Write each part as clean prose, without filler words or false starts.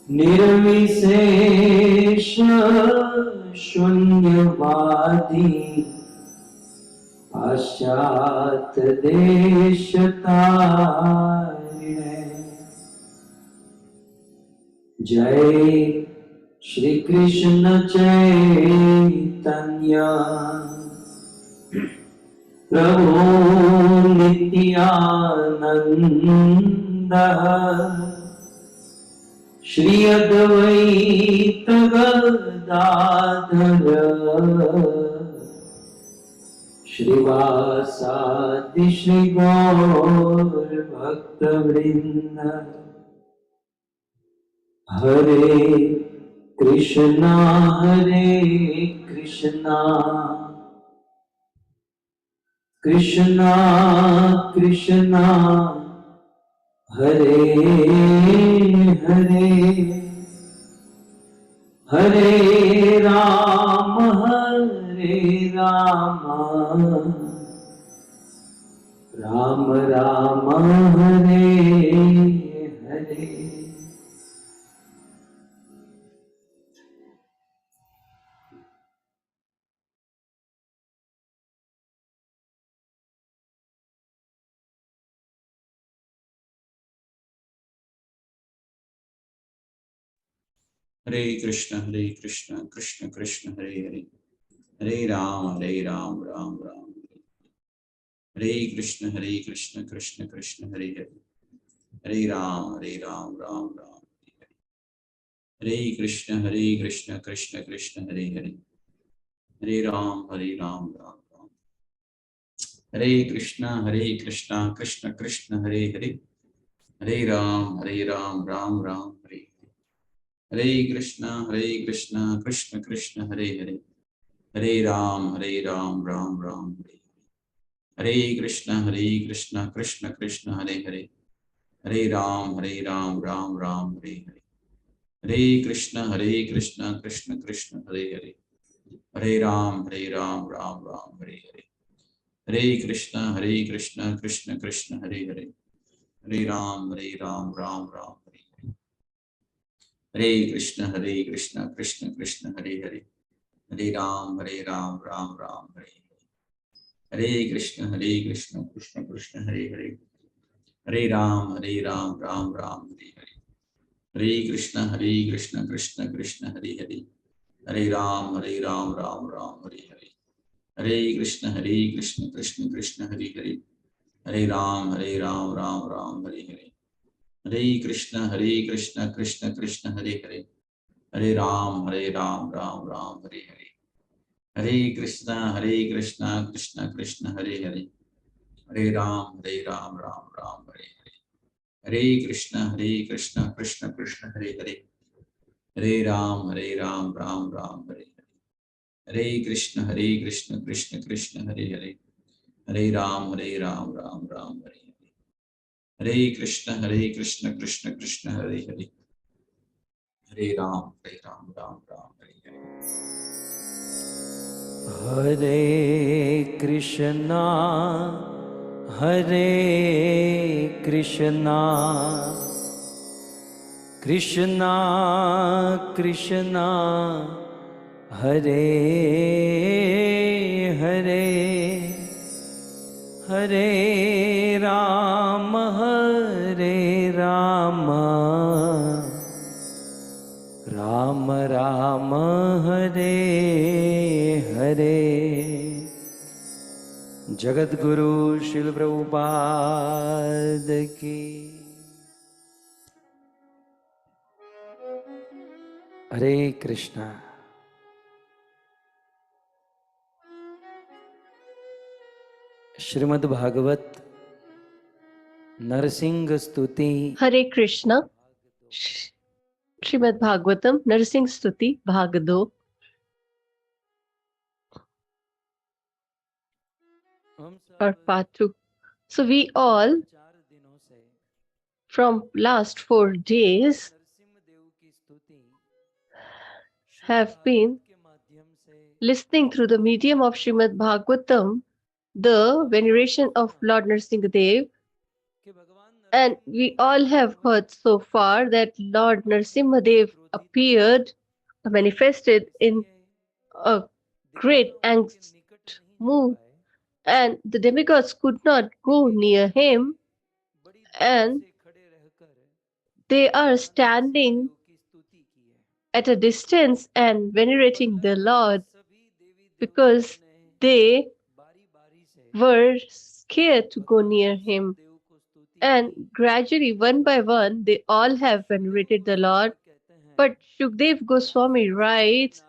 निर्विशेष शून्यवादी पाश्चात देश तारिणे। जय श्री कृष्ण चैतन्य प्रभु नित्यानंद श्री अद्वैत गदाधर श्रीवासादि श्री गौर भक्तवृंद। हरे कृष्णा कृष्णा कृष्णा हरे हरे, हरे राम राम राम हरे हरे। हरे कृष्ण कृष्ण कृष्ण हरे हरे, हरे राम राम राम हरे। हरे कृष्ण कृष्ण कृष्ण हरे हरे, हरे राम राम राम हरे। हरे कृष्ण कृष्ण कृष्ण हरे हरे, हरे राम राम राम। हरे कृष्ण कृष्ण कृष्ण हरे हरे, हरे राम राम राम हरे। हरे कृष्ण कृष्ण कृष्ण हरे हरे, हरे राम राम राम हरे। हरे कृष्ण कृष्ण कृष्ण हरे हरे, हरे राम राम राम हरे हरे। हरे कृष्ण कृष्ण कृष्ण हरे हरे, हरे राम राम राम हरे हरे। हरे कृष्ण कृष्ण कृष्ण हरे हरे, हरे राम राम राम हरे हरे। हरे कृष्ण कृष्ण कृष्ण हरे हरे, हरे राम राम राम हरे हरे। हरे कृष्ण कृष्ण कृष्ण हरे हरे, हरे राम राम राम हरे हरे। हरे कृष्ण कृष्ण कृष्ण हरे हरे, हरे राम राम राम हरे हरे। हरे कृष्ण कृष्ण कृष्ण हरे हरे, हरे राम राम राम हरे हरे। हरे कृष्ण कृष्ण कृष्ण हरे हरे, हरे राम राम राम हरे हरे। हरे कृष्ण कृष्ण कृष्ण हरे हरे, हरे राम राम राम हरे हरे। हरे कृष्ण कृष्ण कृष्ण हरे हरे, हरे राम राम राम हरे हरे। हरे कृष्ण कृष्ण कृष्ण हरे हरे, हरे राम राम राम हरे हरे। हरे कृष्ण कृष्ण कृष्ण हरे हरे, हरे राम राम राम हरे हरे। हरे कृष्णा कृष्णा कृष्णा हरे हरे, हरे राम राम राम हरे हरे। जगत गुरु शिल प्रभुपाद की। हरे कृष्णा। श्रीमद् भागवत नरसिंह स्तुति। हरे कृष्णा। श्रीमद् भागवतम नरसिंह स्तुति भाग 2 or part 2. So we all from last 4 days have been listening through the medium of Srimad Bhagavatam the veneration of Lord Narsimha Dev, And we all have heard so far that Lord Narsimha Dev appeared, manifested in a great angst mood, and the demigods could not go near him, and they are standing at a distance and venerating the Lord because they were scared to go near him. And gradually, one by one, they all have venerated the Lord. But Shukdev Goswami writes,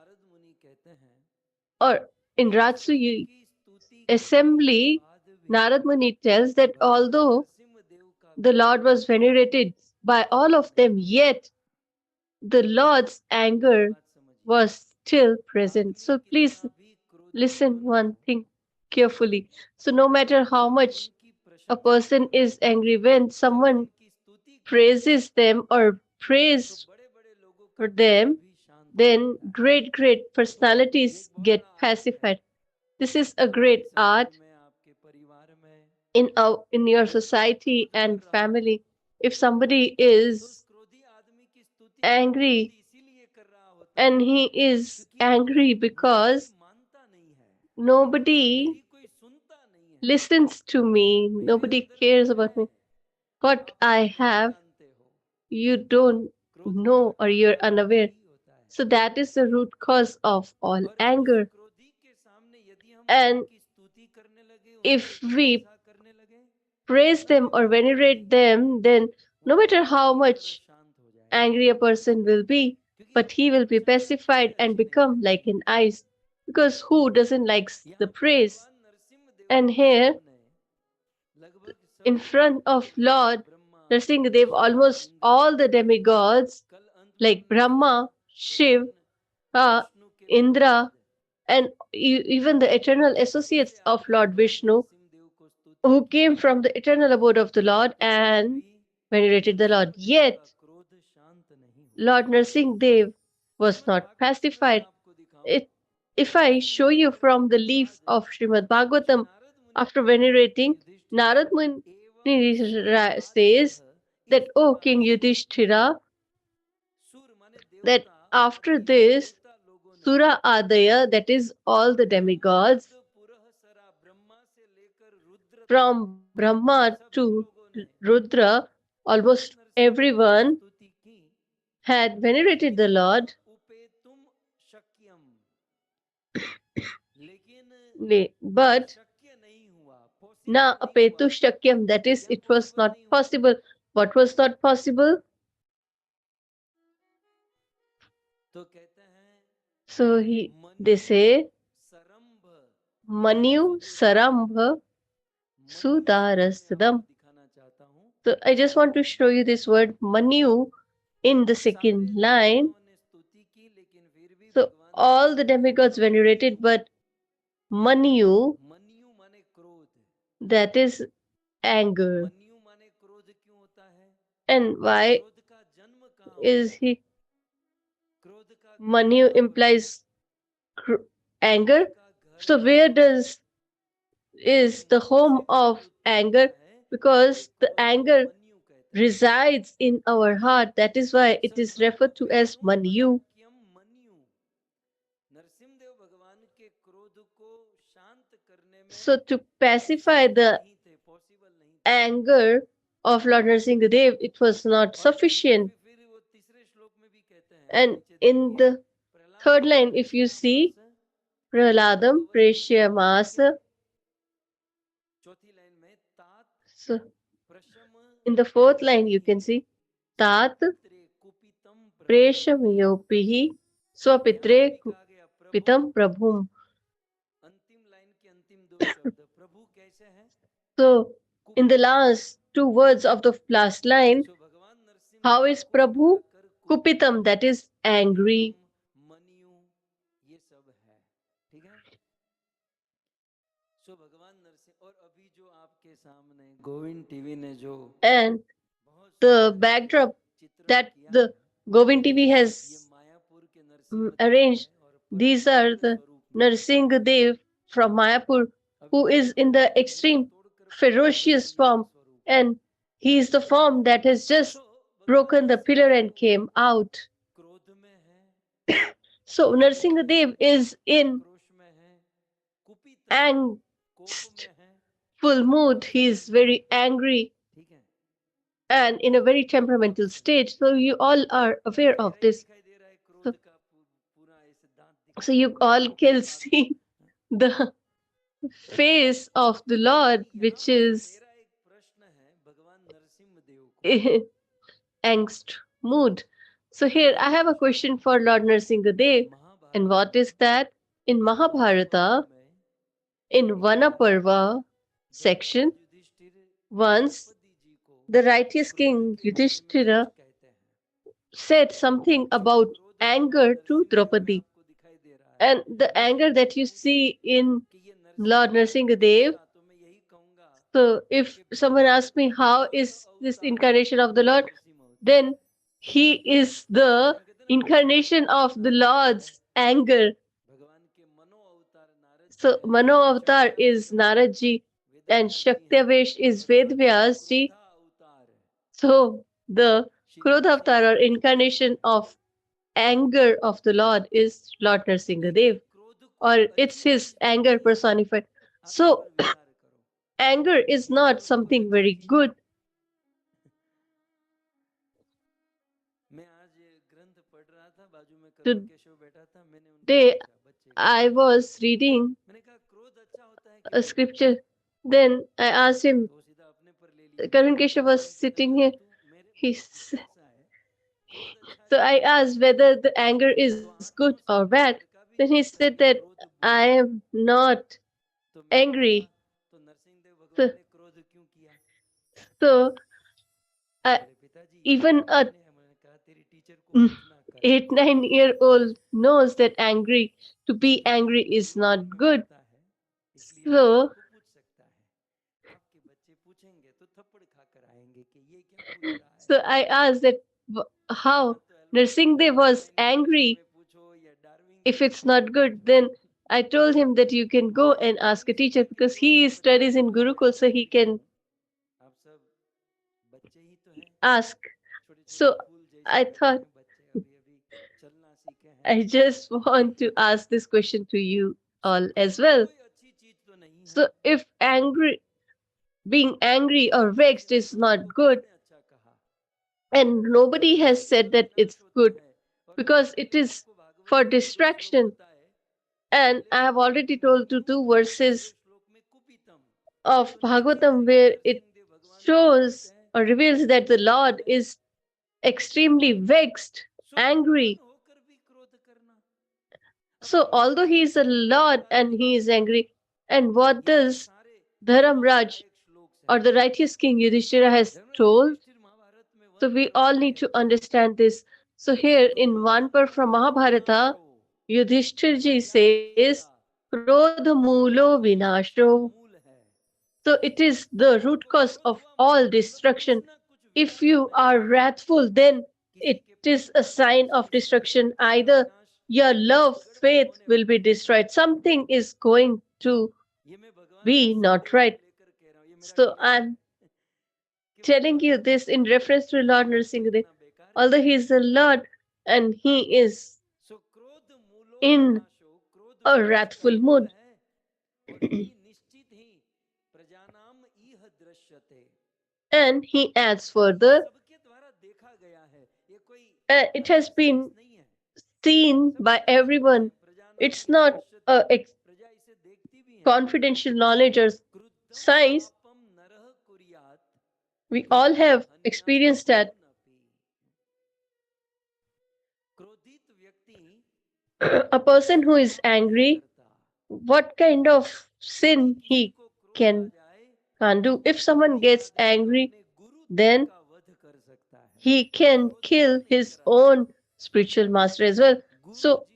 or in Ratsuyi assembly, Narad Muni tells that although the Lord was venerated by all of them, yet the Lord's anger was still present. So please listen one thing carefully. So no matter how much a person is angry, when someone praises them or prays for them, then great personalities get pacified. This is a great art in your society and family. If somebody is angry and he is angry because nobody listens to me, nobody cares about me, what I have, you don't know or you're unaware. So that is the root cause of all anger. And if we praise them or venerate them, then no matter how much angry a person will be, but he will be pacified and become like an ice. Because who doesn't like the praise? And here, in front of Lord Narsingadev, almost all the demigods like Brahma, Shiv, Indra, and even the eternal associates of Lord Vishnu, who came from the eternal abode of the Lord and venerated the Lord. Yet, Lord Narsingadev was not pacified. It, if I show you from the leaf of Srimad Bhagavatam, after venerating, Narad Muni says that, O King Yudhishthira, that after this, Sura Adaya, that is all the demigods, from Brahma to Rudra, almost everyone had venerated the Lord. But na apetu shakyam, that is, it was not possible. What was not possible? So they say Manu Sarambha Sudarasdam. So I just want to show you this word Manu in the second line. So all the demigods venerated, but Manu, that is anger. And why is he? Manu implies anger. So where is the home of anger? Because the anger resides in our heart. That is why it is referred to as Manu. So to pacify the anger of Lord Narsingadev, it was not sufficient. And in the third line, if you see, Prahaladam Preshyamasa. So in the fourth line, you can see Tat Preshamayopihi Swapitre Pitam Prabhum. So in the last two words of the last line, how is Prabhu? Kupitam, that is angry. And the backdrop that the Govind TV has arranged, these are the Narsingadev from Mayapur, who is in the extreme ferocious form, and He is the form that has just broken the pillar and came out. So Narsingadev is in angstful mood. He is very angry and in a very temperamental state. So you all are aware of this. So, so you all can see the face of the Lord, which is in angst mood. So here I have a question for Lord Narsingadev. And what is that? In Mahabharata, in Vanaparva section, once the righteous king Yudhishthira said something about anger to Draupadi. And the anger that you see in Lord Narsingadev. So if someone asks me how is this incarnation of the Lord, then he is the incarnation of the Lord's anger. So Mano Avatar is Naradji and Shaktiavesh is Vedvyasji. So the Krodha Avatar or incarnation of anger of the Lord is Lord Narsingadev, or it's his anger personified. So anger is not something very good. Today I was reading a scripture. Then I asked him, Karun Keshav was sitting here. He's So I asked whether the anger is good or bad. Then he said that I am not angry. So, so uh, even a 8-9-year-old knows that to be angry is not good. So I asked that how Narsimha was angry. If it's not good, then I told him that you can go and ask a teacher because he studies in Gurukul, so he can ask. So I thought I just want to ask this question to you all as well. So if being angry or vexed is not good, and nobody has said that it's good because it is for distraction. And I have already told you 2 verses of Bhagavatam where it shows or reveals that the Lord is extremely vexed, angry. So although he is a Lord and he is angry, and what does Dharamraj or the righteous king Yudhishthira has told? So we all need to understand this. So here in one part from Mahabharata, Yudhishthirji says, Krodha mulo vinasho. So it is the root cause of all destruction. If you are wrathful, then it is a sign of destruction. Either your love, faith will be destroyed. Something is going to be not right. So I'm telling you this in reference to Lord Nrsimhadev. Although he is the Lord and he is in a wrathful mood. And he adds further, it has been seen by everyone. It's not a confidential knowledge or science. We all have experienced that. A person who is angry, what kind of sin he can't do. If someone gets angry, then he can kill his own spiritual master as well. So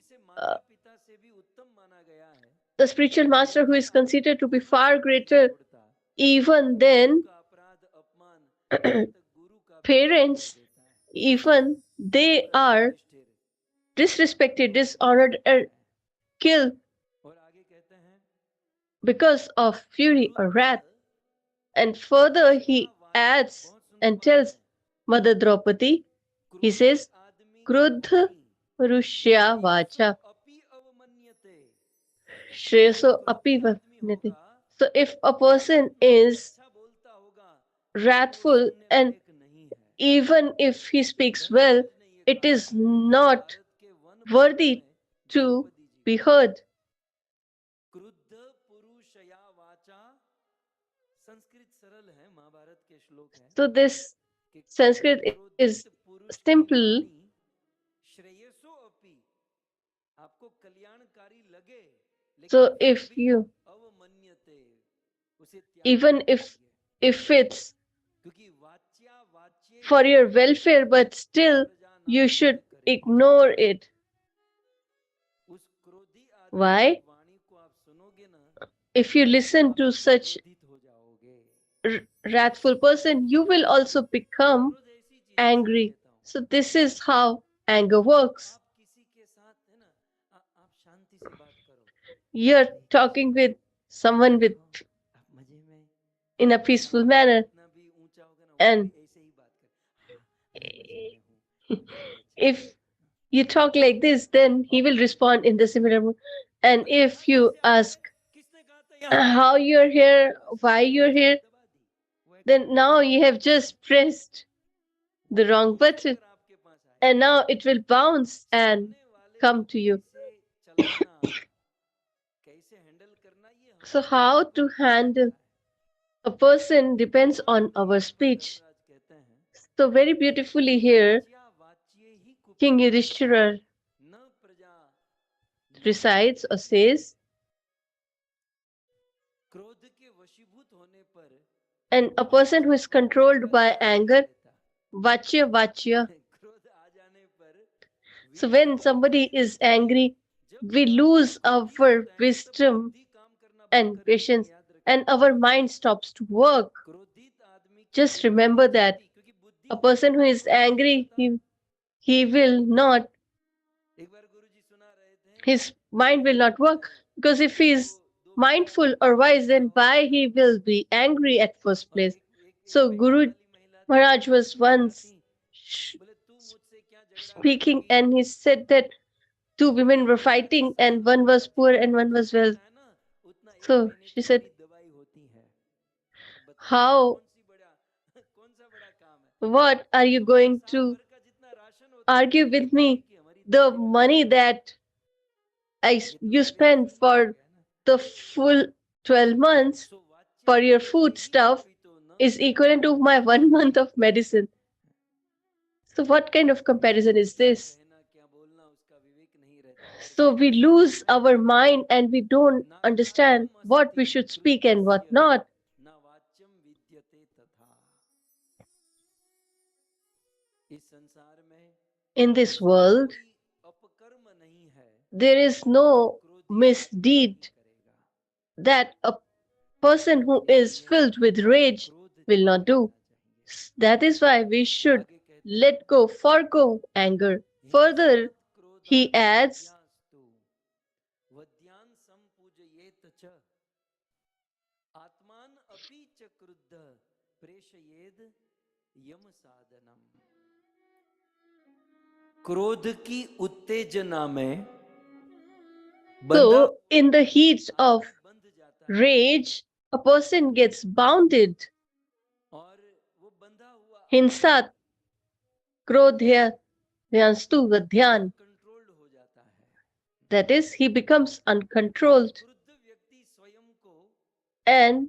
the spiritual master who is considered to be far greater even than parents, even they are disrespected, dishonored, and killed because of fury or wrath. And further, he adds and tells Mother Draupadi, he says, Kruddha Rushya Vacha Shreyaso Api Vapnati. So if a person is wrathful and even if he speaks well, it is not worthy to be heard. So this Sanskrit is simple. So if you, even if it's for your welfare, but still you should ignore it. Why? If you listen to such wrathful person, you will also become angry. So this is how anger works. You're talking with someone with in a peaceful manner, and if you talk like this, then he will respond in the similar mood. And if you ask how you're here, why you're here, then now you have just pressed the wrong button, and now it will bounce and come to you. So how to handle a person depends on our speech. So very beautifully here, King Yudhishthira recites or says, and a person who is controlled by anger, vachya vachya. So when somebody is angry, we lose our wisdom and patience, and our mind stops to work. Just remember that a person who is angry, he will not, his mind will not work, because if he is mindful or wise, then why he will be angry at first place? So Guru Maharaj was once speaking, and he said that two women were fighting and one was poor and one was well. So she said, how, what are you going to argue with me? The money that you spend for the full 12 months for your food stuff is equivalent to my 1 month of medicine. So what kind of comparison is this? So we lose our mind and we don't understand what we should speak and what not. In this world, there is no misdeed that a person who is filled with rage will not do. That is why we should let go, forgo anger. Further, he adds, क्रोध की उत्तेजना में so in the heat of rage, a person gets bounded. Hinsat, krodhya, dhyanstu vadhyan. That is, he becomes uncontrolled. And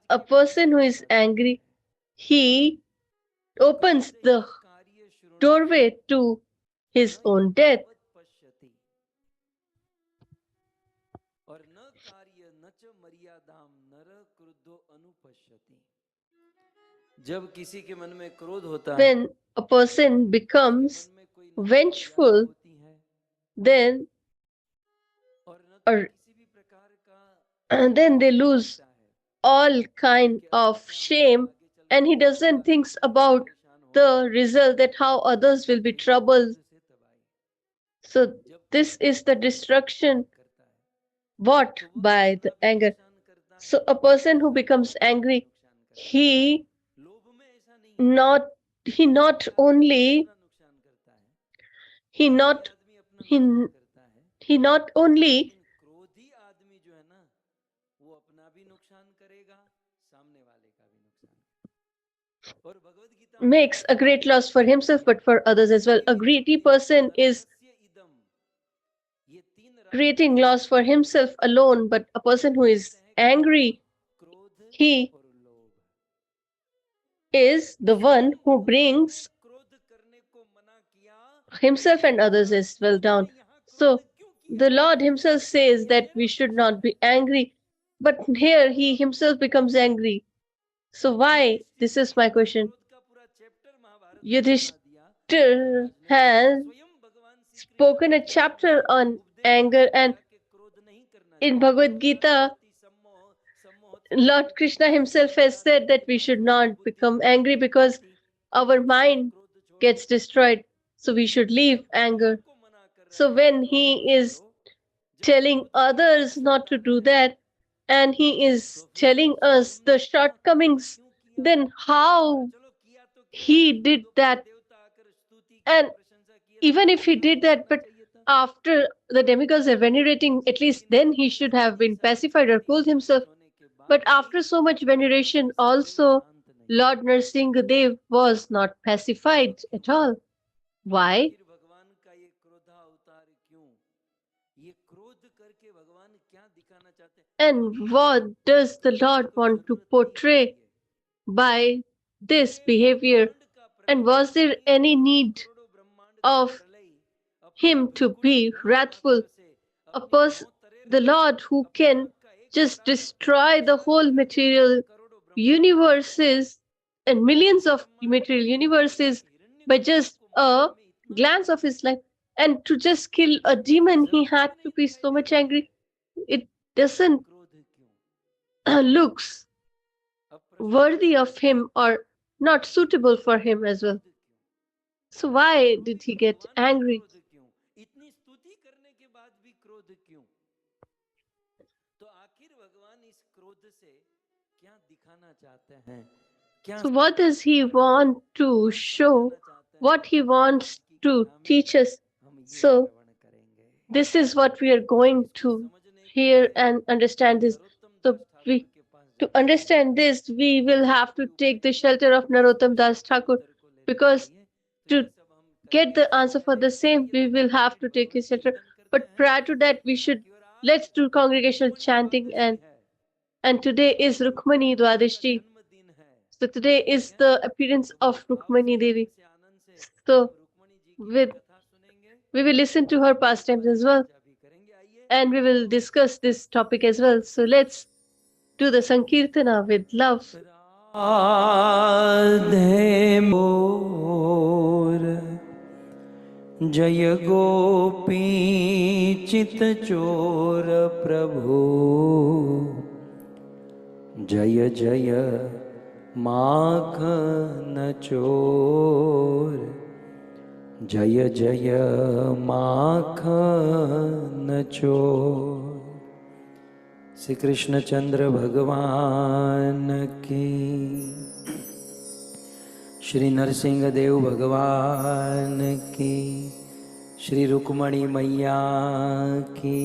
a person who is angry, he opens the doorway to his own death. When a person becomes vengeful, then then they lose all kind of shame, and he doesn't think about the result, that how others will be troubled. So this is the destruction brought by the anger. So a person who becomes angry, he not he not only he not he, he not only क्रोधी आदमी जो है ना वो अपना भी नुकसान करेगा सामने वाले का भी नुकसान करेगा। और Bhagavad Gita makes a great loss for himself but for others as well. A greedy person is creating loss for himself alone, but a person who is angry, he is the one who brings himself and others as well down. So the Lord himself says that we should not be angry, but here he himself becomes angry. So why? This is my question. Yudhishthir has spoken a chapter on anger, and in Bhagavad Gita, Lord Krishna himself has said that we should not become angry because our mind gets destroyed. So we should leave anger. So when he is telling others not to do that, and he is telling us the shortcomings, then how he did that? And even if he did that, but after the demigods are venerating, at least then he should have been pacified or cooled himself. But after so much veneration, also Lord Narsimha Dev was not pacified at all. Why? And what does the Lord want to portray by this behavior? And was there any need of him to be wrathful? The Lord who can just destroy the whole material universes and millions of material universes by just a glance of his life. And to just kill a demon, he had to be so much angry. It doesn't looks worthy of him or not suitable for him as well. So why did he get angry? So what does he want to show? What he wants to teach us? So this is what we are going to hear and understand this. So to understand this, we will have to take the shelter of Narottam Das Thakur, because to get the answer for the same, we will have to take his shelter. But prior to that, let's do congregational chanting, and today is Rukmani Dwadashti. So today is the appearance of Rukmani Devi. So we will listen to her pastimes as well, and we will discuss this topic as well. So let's do the Sankirtana with love. Radhe मोर जय गोपी चित चोर प्रभु जय जय माखन चोर जय जय माखन चोर। श्री कृष्णचंद्र भगवान की, श्री नरसिंह देव भगवान की, श्री रुक्मणी मैया की।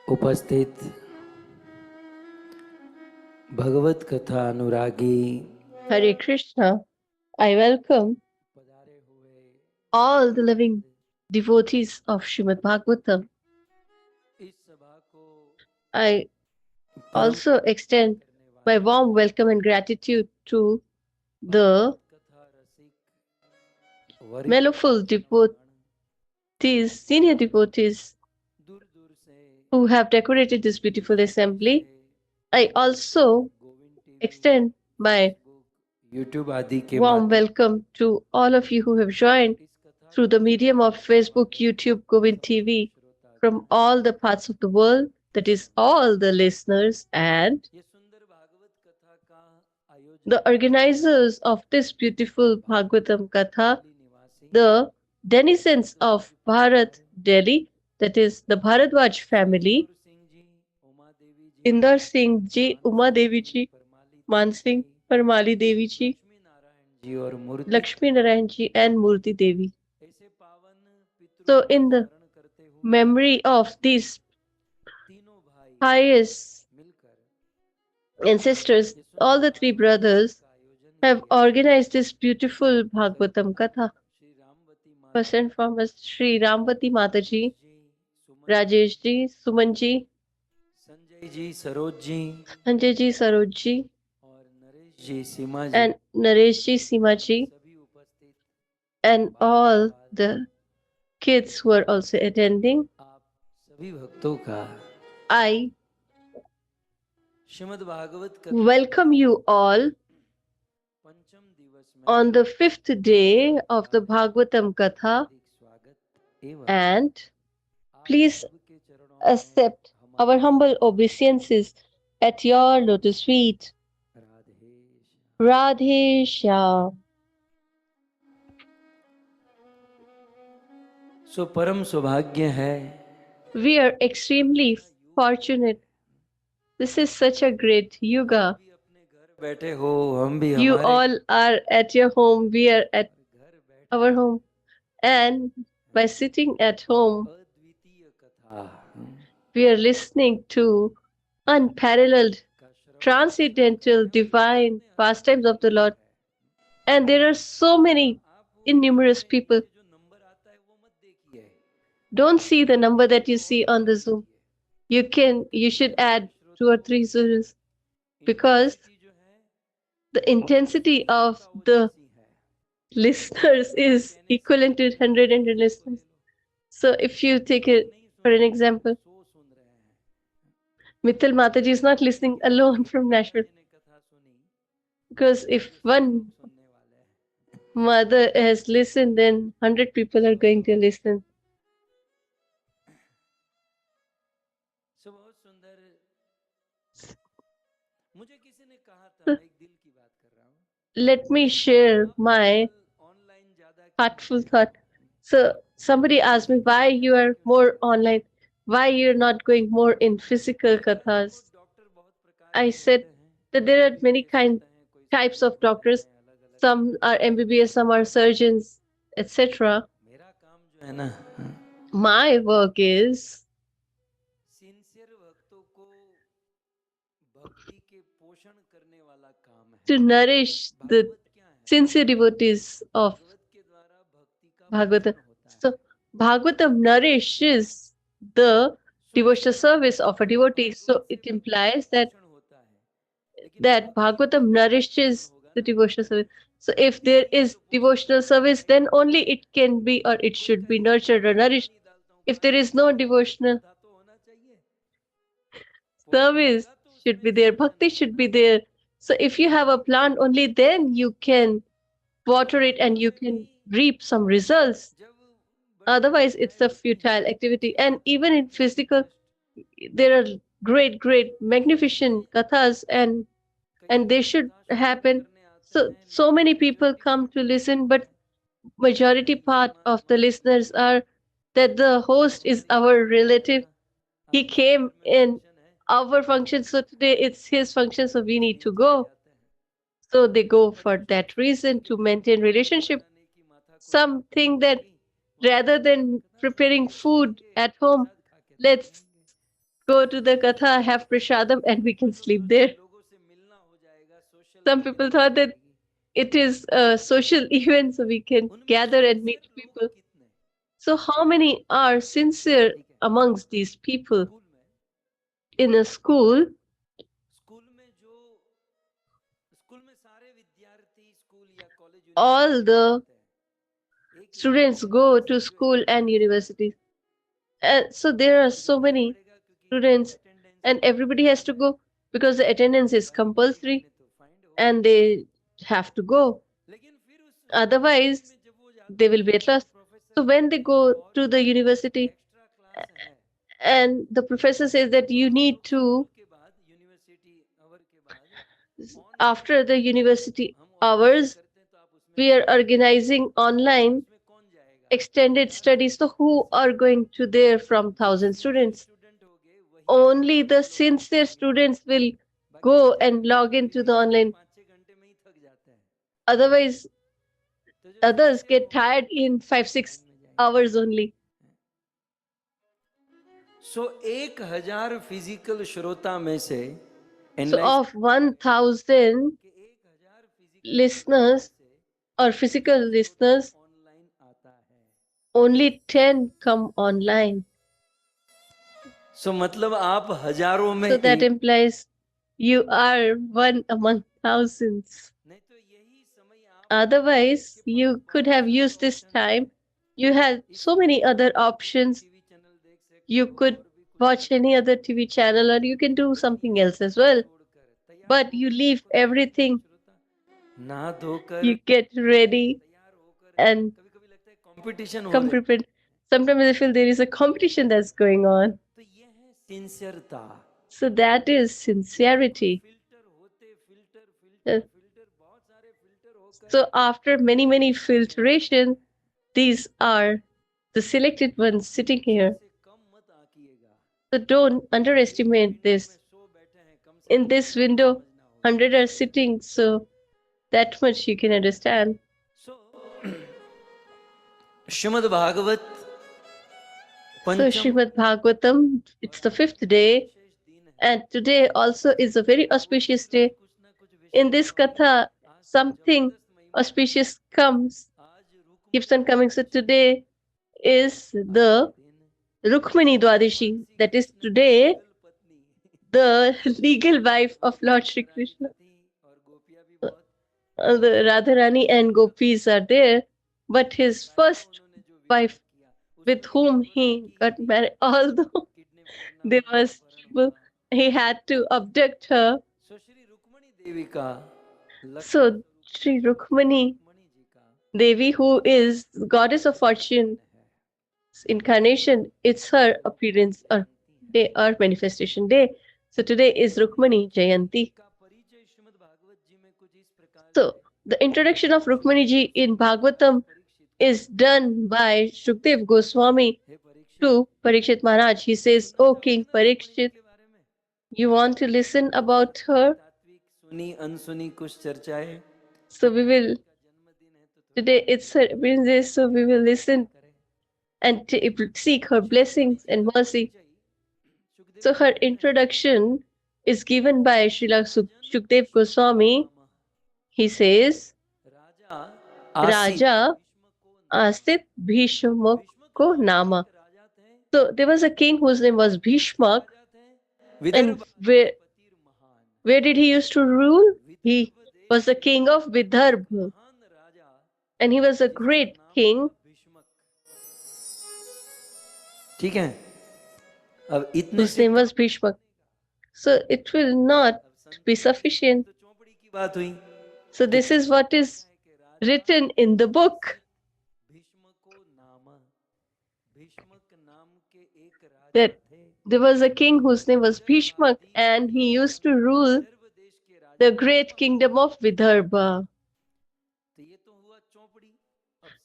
उपस्थित भगवत कथा अनुरागी Hare Krishna, I welcome all the living devotees of Srimad Bhagavatam. I also extend my warm welcome and gratitude to the mellowful devotees, senior devotees who have decorated this beautiful assembly. I also extend my warm welcome to all of you who have joined through the medium of Facebook, YouTube, Govind TV from all the parts of the world, that is all the listeners, and the organizers of this beautiful Bhagavatam Katha, the denizens of Bharat, Delhi, that is the Bharadwaj family, Indar Singh ji, Uma Devi ji, Man Singh, Parmali Devi ji, Lakshmi Narayan ji, and Murti Devi. So, in the memory of these pious ancestors, all the three brothers have organized this beautiful Bhagavatam Katha. First and foremost, Sri Rambati Mataji, Rajesh ji, Suman ji, Sanjay ji, Saroj ji, Sanjay ji, Saroj ji, और नरेश जी, सीमा जी, and Naresh ji, Seema ji, सभी उपस्थित, and all the kids who are also attending. आप सभी भक्तों का I Shrimad Bhagavat welcome you all पंचम दिवस में on the fifth day of the Bhagavatam Katha, स्वागत एवं and आप please सबके चरणों में accept our humble obeisances at your lotus feet. Radhe Radhe Shyam. सो परम सौभाग्य है, We are extremely fortunate. This is such a great yuga. भी अपने घर बैठे हो, हम भी You हमारे all are at your home, we are at घर बैठे our home. And by sitting at home, अद्वितीय कथा we are listening to unparalleled, का श्रवण transcendental, divine pastimes of the Lord. And there are so many innumerous people. जो number आता है वो मत देखिए, Don't see the number that you see on the Zoom. You should add 2 or 3 zeros, because जो है the intensity of the listeners is equivalent to 100 listeners. So if you take it for an example, सो सुन रहे हैं, Mittal Mataji is not listening alone from Nashville, जिन्हें कथा सुनी because if one सुनने वाले हैं। mother has listened, then 100 people are going to listen. सो बहुत सुंदर, मुझे किसी ने कहा था, मैं एक दिल की बात कर रहा हूँ, Let me share my online ज्यादा heartful thought. So somebody asked me why you are more online, why you're not going more in physical kathas. Doctor बहुत प्रकार I said that there are many types of doctors. Some are MBBS, some are surgeons, etc. मेरा काम जो है ना, My work is sincere भक्तों को भक्ति के पोषण करने वाला काम है। to nourish the भागवत क्या है? sincere devotees of भागवत के द्वारा भक्ति का Bhagavatam. पोषण होता है। So Bhagavatam nourishes the devotional service of a devotee. So it implies that पोषण होता है, लेकिन Bhagavatam nourishes the devotional service. So if there is devotional service, then only it can be or it should be nurtured or nourished. If there is no devotional था तो होना चाहिए, service, should be there, bhakti should be there. So if you have a plant, only then you can water it and you can reap some results. जब Otherwise, it's a futile activity. And even in physical, there are great, magnificent kathas, and they should happen. So many people come to listen, but majority part of the listeners are that the host is our relative. He came in our function, so today it's his function, so we need to go. So they go for that reason, to maintain relationship. Some think that rather than preparing food at home, let's go to the katha, have prasadam, and we can sleep there. लोगों से मिलना हो जाएगा, social Some people thought that it is a social event, so we can gather and meet people. So how many are sincere amongst these people? In a school, school में जो school में सारे विद्यार्थी स्कूल या college all the students go to school and universities. And so there are so many students, and everybody has to go because the attendance is compulsory and they have to go. Otherwise, they will be at loss. So when they go to the university and the professor says that you need to after the university hours, we are organizing online extended studies. So who are going to there from 1,000 students? Only the sincere students will go and log into the online. Otherwise, others get tired in 5-6 hours only. So 1,000 physical श्रोता में से So of 1,000 listeners or physical listeners, only 10 come online. So मतलब आप हजारों में So that implies you are one among thousands. Otherwise, you could have used this time. You had so many other options. You could watch any other TV channel or you can do something else as well. But you leave everything. You get ready and come prepared. Sometimes I feel there is a competition that's going on. So that is sincerity. So after many filtration, these are the selected ones sitting here. So don't underestimate this. In this window, 100 are sitting, so that much you can understand. So, Srimad Bhagavat. So Srimad Bhagavatam, it's the 5th day, and today also is a very auspicious day. In this Katha, something auspicious keeps on coming. So today is the Rukmini Dwadashi, that is today the legal wife of Lord Shri Krishna. The Radharani and Gopis are there, but his first wife with whom he got married, although there was trouble, he had to abduct her. So Sri Rukmani Devi, who is goddess of fortune, incarnation, it's her appearance or day or manifestation day. So today is Rukmani Jayanti. So the introduction of Rukmani ji in Bhagavatam is done by Shukdev Goswami to Parikshit Maharaj. He says, "O King Parikshit, you want to listen about her?" So we will, today it's her birthday, so we will listen and seek her blessings and mercy. So her introduction is given by Srila Shukdev Goswami. He says, Raja Asit Bhishmak ko Nama. So there was a king whose name was Bhishmak. And where did he used to rule? He was the king of Vidarbha. And he was a great king. Whose name was Bhishmak. So it will not be sufficient. So this is what is written in the book. That there was a king whose name was Bhishmak and he used to rule the great kingdom of Vidarbha.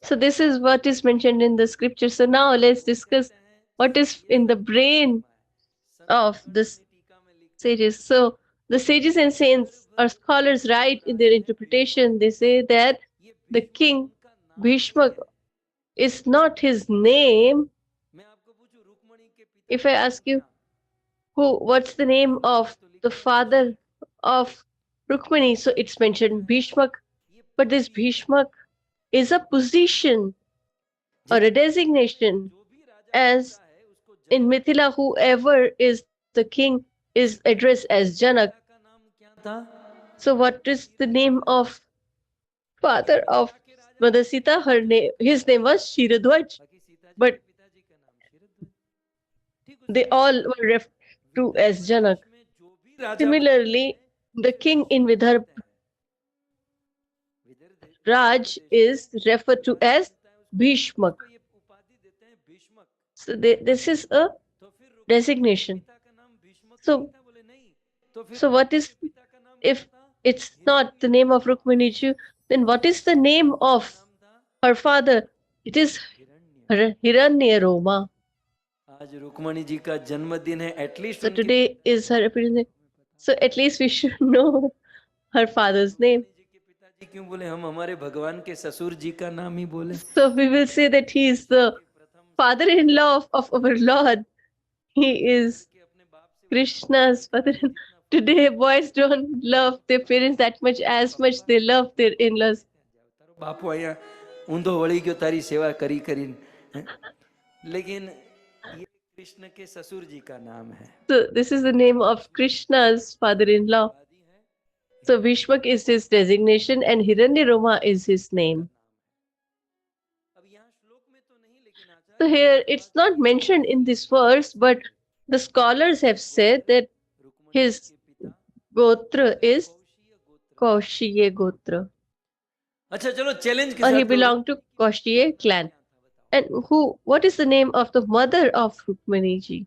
So this is what is mentioned in the scripture. So now let's discuss what is in the brain of the sages. So the sages and saints or scholars write in their interpretation, they say that the king Bhishmak is not his name. If I ask you, what's the name of the father of Rukmini? So it's mentioned Bhishmak. But this Bhishmak is a position or a designation. As in Mithila, whoever is the king is addressed as Janak. So what is the name of father of Mother Sita? His name was Shiradhwaj. But they all were referred to as Janak. Similarly, the king in Vidarbha, Raj, is referred to as Bhishmak. So this is a designation. So what is, if it's not the name of Rukmini ji, then what is the name of her father? It is Hiranya Roma. आज रुक्मणी जी का जन्मदिन है, at least So today is her appearance. So at least we should know her father's name. जी के पिताजी क्यों बोले? हम हमारे भगवान के ससुर जी का नाम ही बोले। So we will say that he is the father-in-law of our Lord. He is Krishna's father-in-law. Today, boys don't love their parents that much as much they love their in-laws. બાપુ અહીંયા ઊંધો વળી ગયો તારી સેવા કરી કરીને, लेकिन ये कृष्ण के ससुर जी का नाम है। So this is the name of Krishna's father-in-law. So Bhishmak is his designation and Hiranyaroma is his name. So here it's not mentioned in this verse, but the scholars have said that his gotra is Kaushiye gotra. अच्छा चलो challenge के Or he साथ belonged to Kaushiye clan. And what is the name of the mother of Rukmani ji?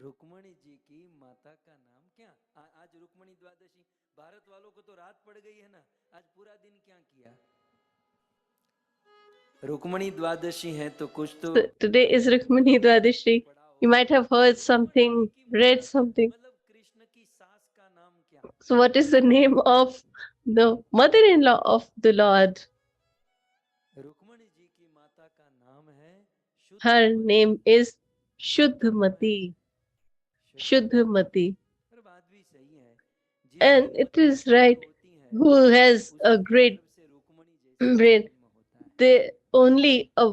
Rukmini जी की माता का नाम क्या? आज रुक्मणी द्वादशी, भारत वालों को तो रात पड़ गई है ना, आज पूरा दिन क्या किया? रुक्मणी द्वादशी है तो कुछ तो So today is Rukmani Dwadashi. You might have heard something, read something. मतलब कृष्ण की सास का नाम क्या? So what is the name of the mother-in-law of the Lord? Rukmini जी की माता का नाम है शुद्ध। Her name is Shuddhamati. Shuddhamati. पर बात भी सही है, जिस And घर में it is लड़की right. होती है, Who has उस a great गर्भ से रुक्मणी जैसा brain? जन्म होता है। They only a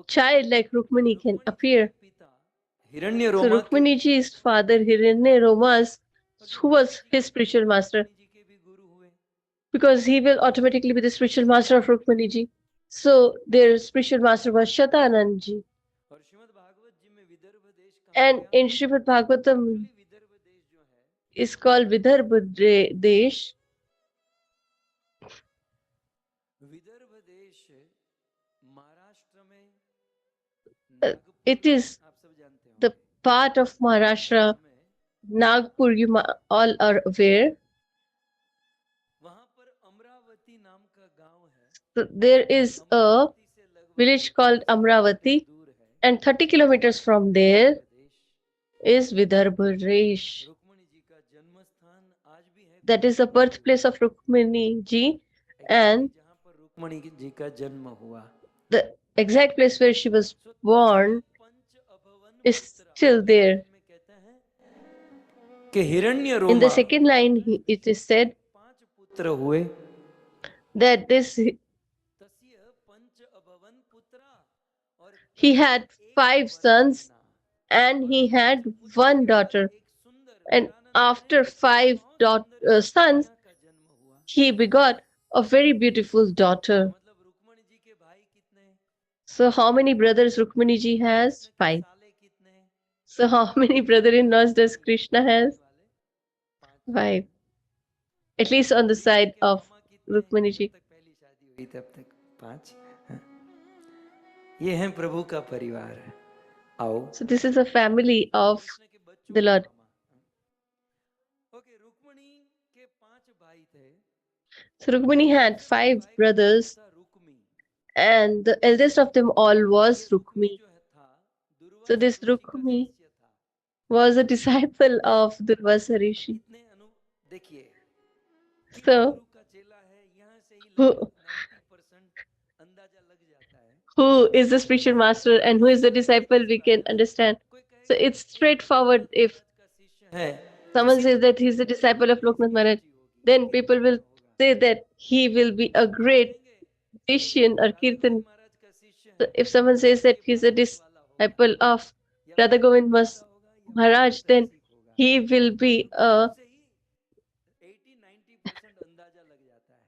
child like Rukmani can Rukmini ji appear. के पिता हिरण्य So रोमा के Rukmani ji's father Hiranyaromas, who was his spiritual master, जी के भी गुरु हुए। because he will automatically be the spiritual master of Rukmani ji. So their spiritual master was Shatanand ji. और श्रीमद् भागवत जी में विदर्भ देश कहा And गया। in Srimad Bhagavatam Actually, Vidarbha देश जो है, is called Vidarbha Desh. Vidarbha देश महाराष्ट्र में It is आप सब जानते हो the part of Maharashtra, Nagpur, you all are aware. वहां पर अमरावती नाम का गांव है। So there is a Amravati से लगभग village called Amravati, दूर है and 30 kilometers from there Pradesh. is Vidarbha Desh. Rukmini जी का जन्म स्थान आज भी है, That is the birthplace of Rukmini ji, and जहां पर रुक्मणी जी का जन्म हुआ। the exact place where she was born punch अभवन is still there. में कहते हैं कि हिरण्य In Roma the second line, it is said 5 पुत्र हुए। that तस्य पंच अभवन पुत्रा, और he had 5 sons and he had 1 daughter. And after 5 sons, का जन्म हुआ। he begot a very beautiful daughter. मतलब रुक्मणी जी के भाई कितने? So how many brothers Rukmani ji has? 5. साले कितने? So how many brother-in-laws does Krishna has? 5. At least on the side of Rukmani ji. तक पहली शादी हुई तब तक 5। ये है प्रभु का परिवार। आओ So this is a family of the Lord. Okay, Rukmini के 5 भाई थे। So Rukmani had 5 brothers, Rukmi and the eldest of them all was Rukmi. जो है था दुर्वासा So this ऋषि का Rukmi शिष्य था। was a disciple of Durvasa Rishi. इतने देखिए कि So गुरु का चेला है, यहाँ से ही who, लगभग 90% अंदाजा लग जाता है। who is the spiritual master and who is the disciple, we can understand. So it's straightforward. If someone says that he's the disciple of Loknath Maharaj, then people will say that he will be a great musician or kirtan. So if someone says that he's a disciple of Radha Govind Maharaj, then he will be a 80-90% अंदाजा लग जाता है।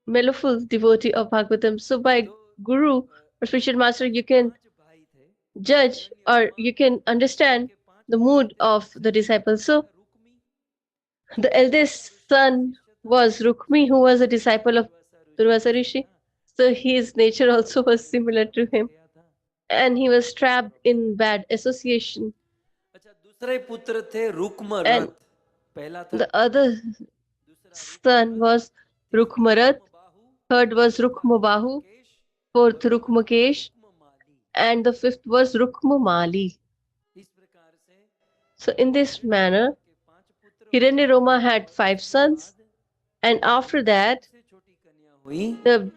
mellowful devotee of Bhagavatam. So by Guru or spiritual master, you can 5 भाई थे, judge or you can understand the mood of the disciple. So Rukmi the eldest son was Rukmi, who was a disciple of Durvasa Rishi. So his nature also was similar to him. And he was trapped in bad association. अच्छा, दूसरे पुत्र थे रुक्म And रथ। पहला था the other son was Rukmarat, third was Rukmabahu, fourth Rukmakesh, and the fifth was Rukmamali. So in this manner, Hiranyaroma had 5 sons, and after that, the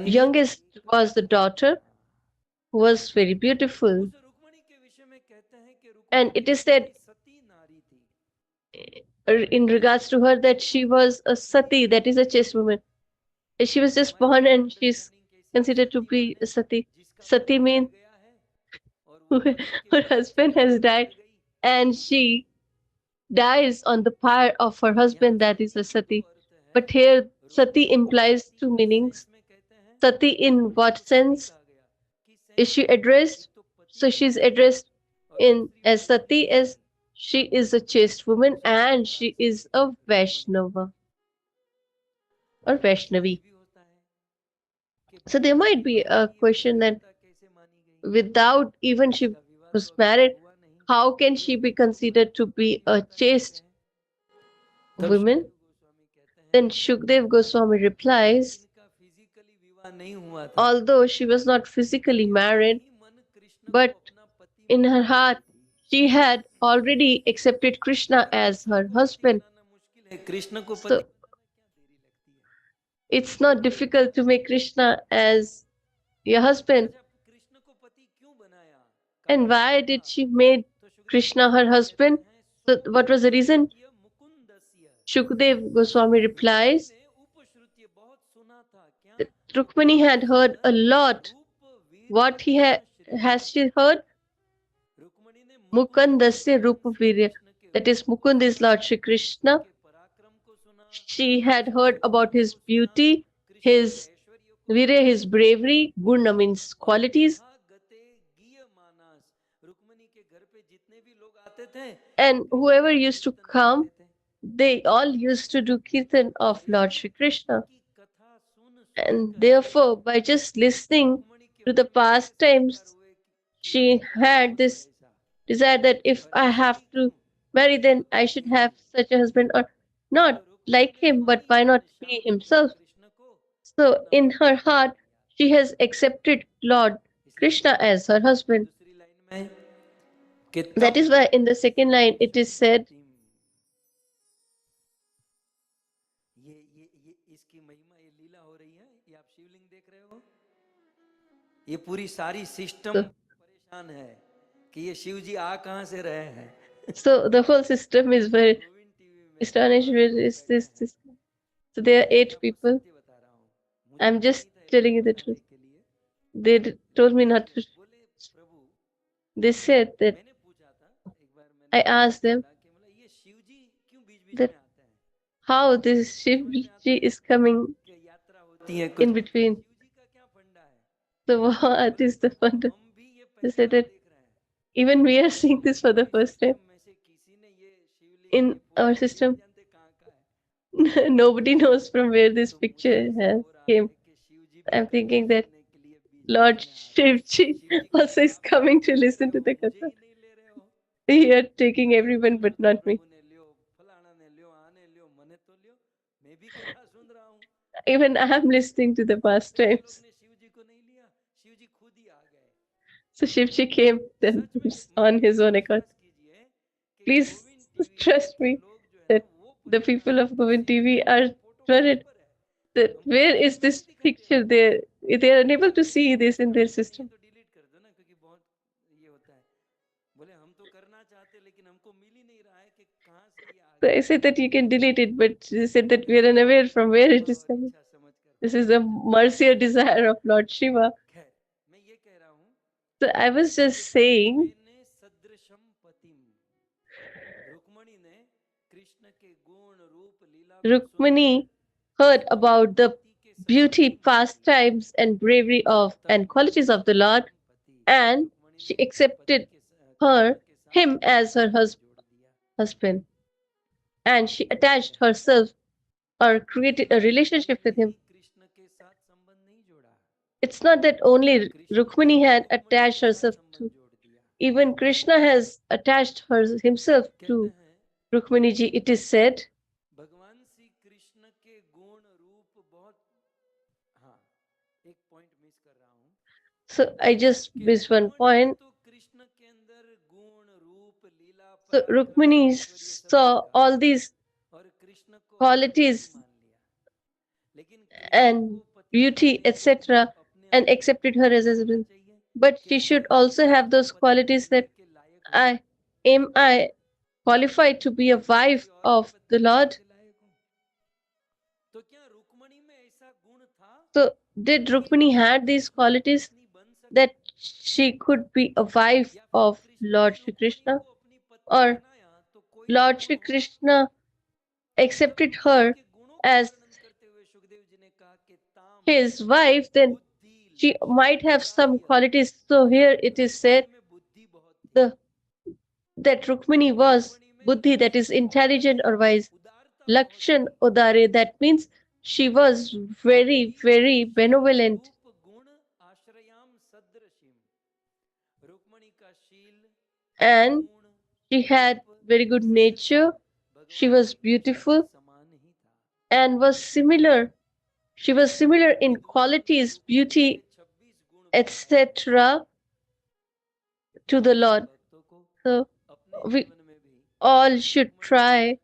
youngest was the daughter, who was very beautiful. And it is said in regards to her that she was a sati, that is a chaste woman. She was just born and she's considered to be a sati. Sati means her husband has died and she dies on the pyre of her husband, that is a sati. But here sati implies 2 meanings. Sati in what sense? Is she addressed? So she's addressed in as sati as she is a chaste woman and she is a Vaishnava or Vaishnavi. So there might be a question that without even she was married, how can she be considered to be a chaste woman? Then Shukdev Goswami replies, although she was not physically married, but in her heart she had already accepted Krishna as her husband. So it's not difficult to make Krishna as your husband. And why did she make Krishna her husband? So what was the reason? Shukdev Goswami replies that Rukmani had heard a lot. What has she heard? Mukundasya Rupa Virya. That is, Mukund is Lord Shri Krishna. She had heard about his beauty, his virya, his bravery. Guna means qualities. And whoever used to come, they all used to do kirtan of Lord Shri Krishna. And therefore, by just listening to the pastimes, she had this desire that if I have to marry, then I should have such a husband, or not like him, but why not he himself? So in her heart, she has accepted Lord Krishna as her husband. That is why in the second line it is said, ये पूरी सारी system परेशान है कि ये शिव जी आ कहां से रहे हैं. So the whole system is very astonished. Where is this? So there are 8 people. I'm just telling you the truth. They told me not to. They said that I asked them that how this Shivji is coming in between. So what is the fun? They said that even we are seeing this for the first time in our system. Nobody knows from where this picture has came. I'm thinking that Lord Shivji also is coming to listen to the Katha. You are taking everyone but not me. Even I am listening to the pastimes. So Shivji came then on his own account. Please trust me that the people of Govind TV are worried that where is this picture there? They are unable to see this in their system. So I said that you can delete it, but they said that we are unaware from where it is coming. This is the mercy or desire of Lord Shiva. So I was just saying, Rukmani heard about the beauty, pastimes, and bravery of and qualities of the Lord, and she accepted him as her husband, and she attached herself or created a relationship with him. It's not that only Rukmani had attached herself to, even Krishna has attached himself to Rukmani ji. It is said So I just missed one point. So Rukmini saw all these qualities and beauty, etc., and accepted her as a husband. But she should also have those qualities that I qualified to be a wife of the Lord. So did Rukmini had these qualities that she could be a wife of Lord Shri Krishna, or Lord Shri Krishna accepted her as his wife, then she might have some qualities. So here it is said the that Rukmini was buddhi, that is intelligent or wise. Lakshan udare, that means she was very, very benevolent. And she had very good nature. She was beautiful and was similar. She was similar in qualities, beauty, etc. to the Lord. So we all should try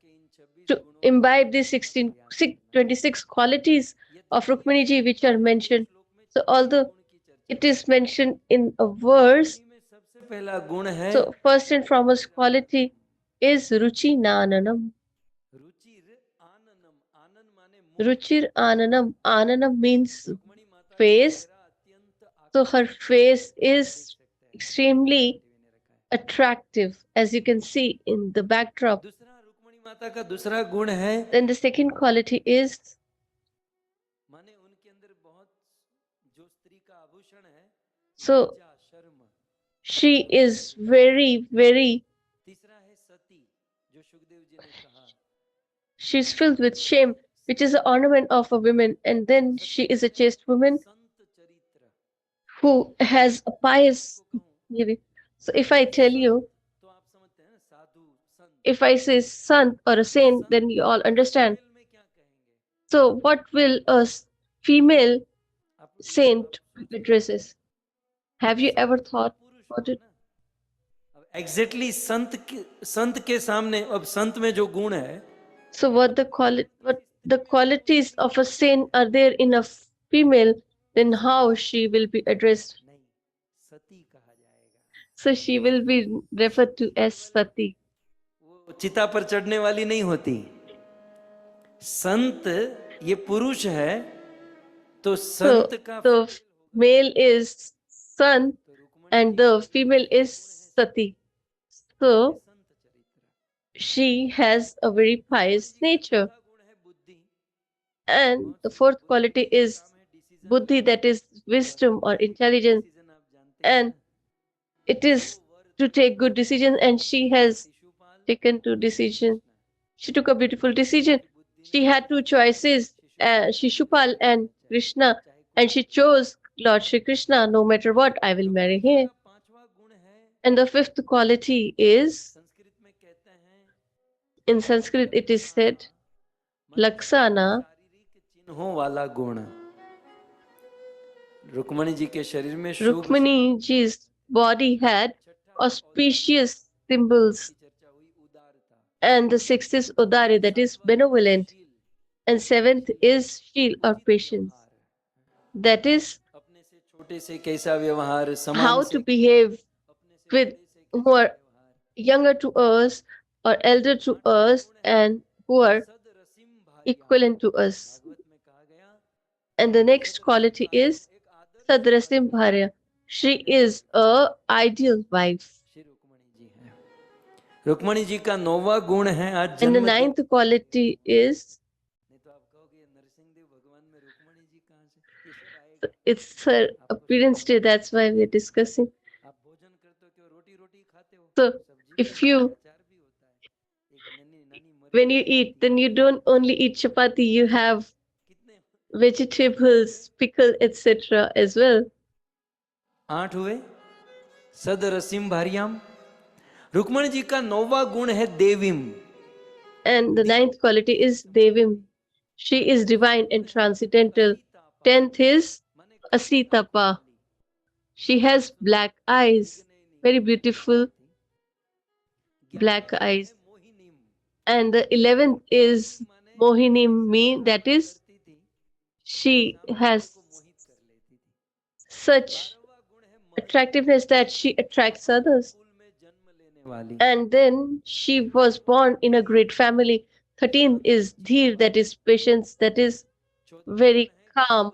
to imbibe these 26 qualities of Rukminiji which are mentioned. So although it is mentioned in a verse, so first and foremost quality is Ruchi Nananam. Ruchir Ananam. Ananam means face. So her face is extremely attractive, as you can see in the backdrop. Then the second quality is so she is very, very, she's filled with shame, which is the ornament of a woman. And then she is a chaste woman who has a pious behavior. So if I tell you, if I say sant or a saint, then you all understand. So what will a female saint addresses? Have you ever thought about it? Exactly संत के सामने अब संत में जो गुण है So what the qualities of a saint are there in a female, then how she will be addressed? नहीं सती कहा जाएगा So she will be referred to as Sati. वो चिता पर चढ़ने वाली नहीं होती संत ये पुरुष है तो संत So का the male is Sant and the female is Sati. So she has a very pious nature. And the fourth quality is buddhi, that is wisdom or intelligence. And it is to take good decisions, and she has taken two decisions. She took a beautiful decision. She had two choices, Shishupal and Krishna, and she chose Lord Shri Krishna. No matter what, I will marry him. And the fifth quality is, in Sanskrit it is said, Laksana. चिन्हों वाला गुण रुक्मणी जी के शरीर में Rukmani ji's body had auspicious symbols. And the sixth is Udari, that is benevolent. And seventh is Shil or patience. That is how to behave with who are younger to us or elder to us and who are equivalent to us. And the next quality is Sadrasim Bharya. She is a ideal wife. Rukmini जी का नौवा गुण है आज And the जन्म ninth quality is नहीं तो आप कहोगे नरसिंहदेव भगवान में रुक्मणी जी कहाँ से ये सब आएगा it's her appearance day. That's why we are discussing. आप भोजन करते हो क्यों रोटी रोटी खाते हो So सब्जी if you अचार भी होता है एक नन्ही नन्ही when you eat, then you don't only eat chapati, you have कितने vegetables, pickle, etc. as well. 8 हुए सद रसिम भारियाम रुक्मणी जी का नौवा गुण है देवीम And the ninth quality is Devim. She is divine and transcendental. 10th is Asitapa. She has black eyes, very beautiful black eyes. And the 11th is Mohinimi, that is, she has such attractiveness that she attracts others. And then she was born in a great family. 13th is Dheer, that is patience, that is very calm.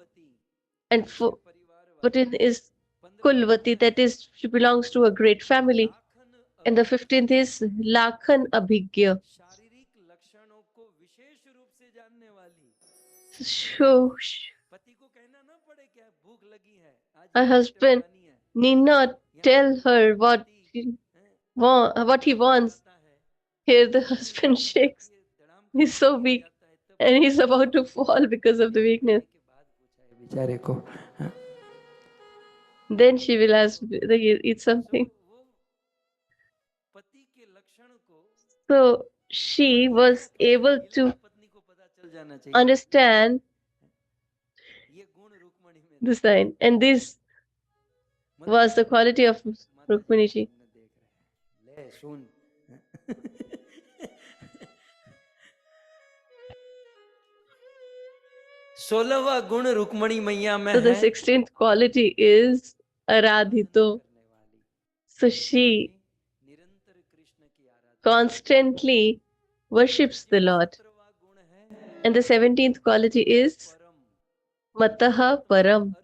And 14th is Kulvati, that is she belongs to a great family. And the 15th is Lakhan Abhigya. So her husband need not tell her what he wants. Here the husband shakes. He's so weak and he's about to fall because of the weakness. बेचारे को हाँ। Then she will ask, eat something. So she was able to understand the sign. And this was the quality of Rukminiji. ले सुन 16वां गुण रुक्मणी मैया में So the है 16th quality is Aradhito. So she constantly worships the Lord. And the 17th quality is Mataha Param.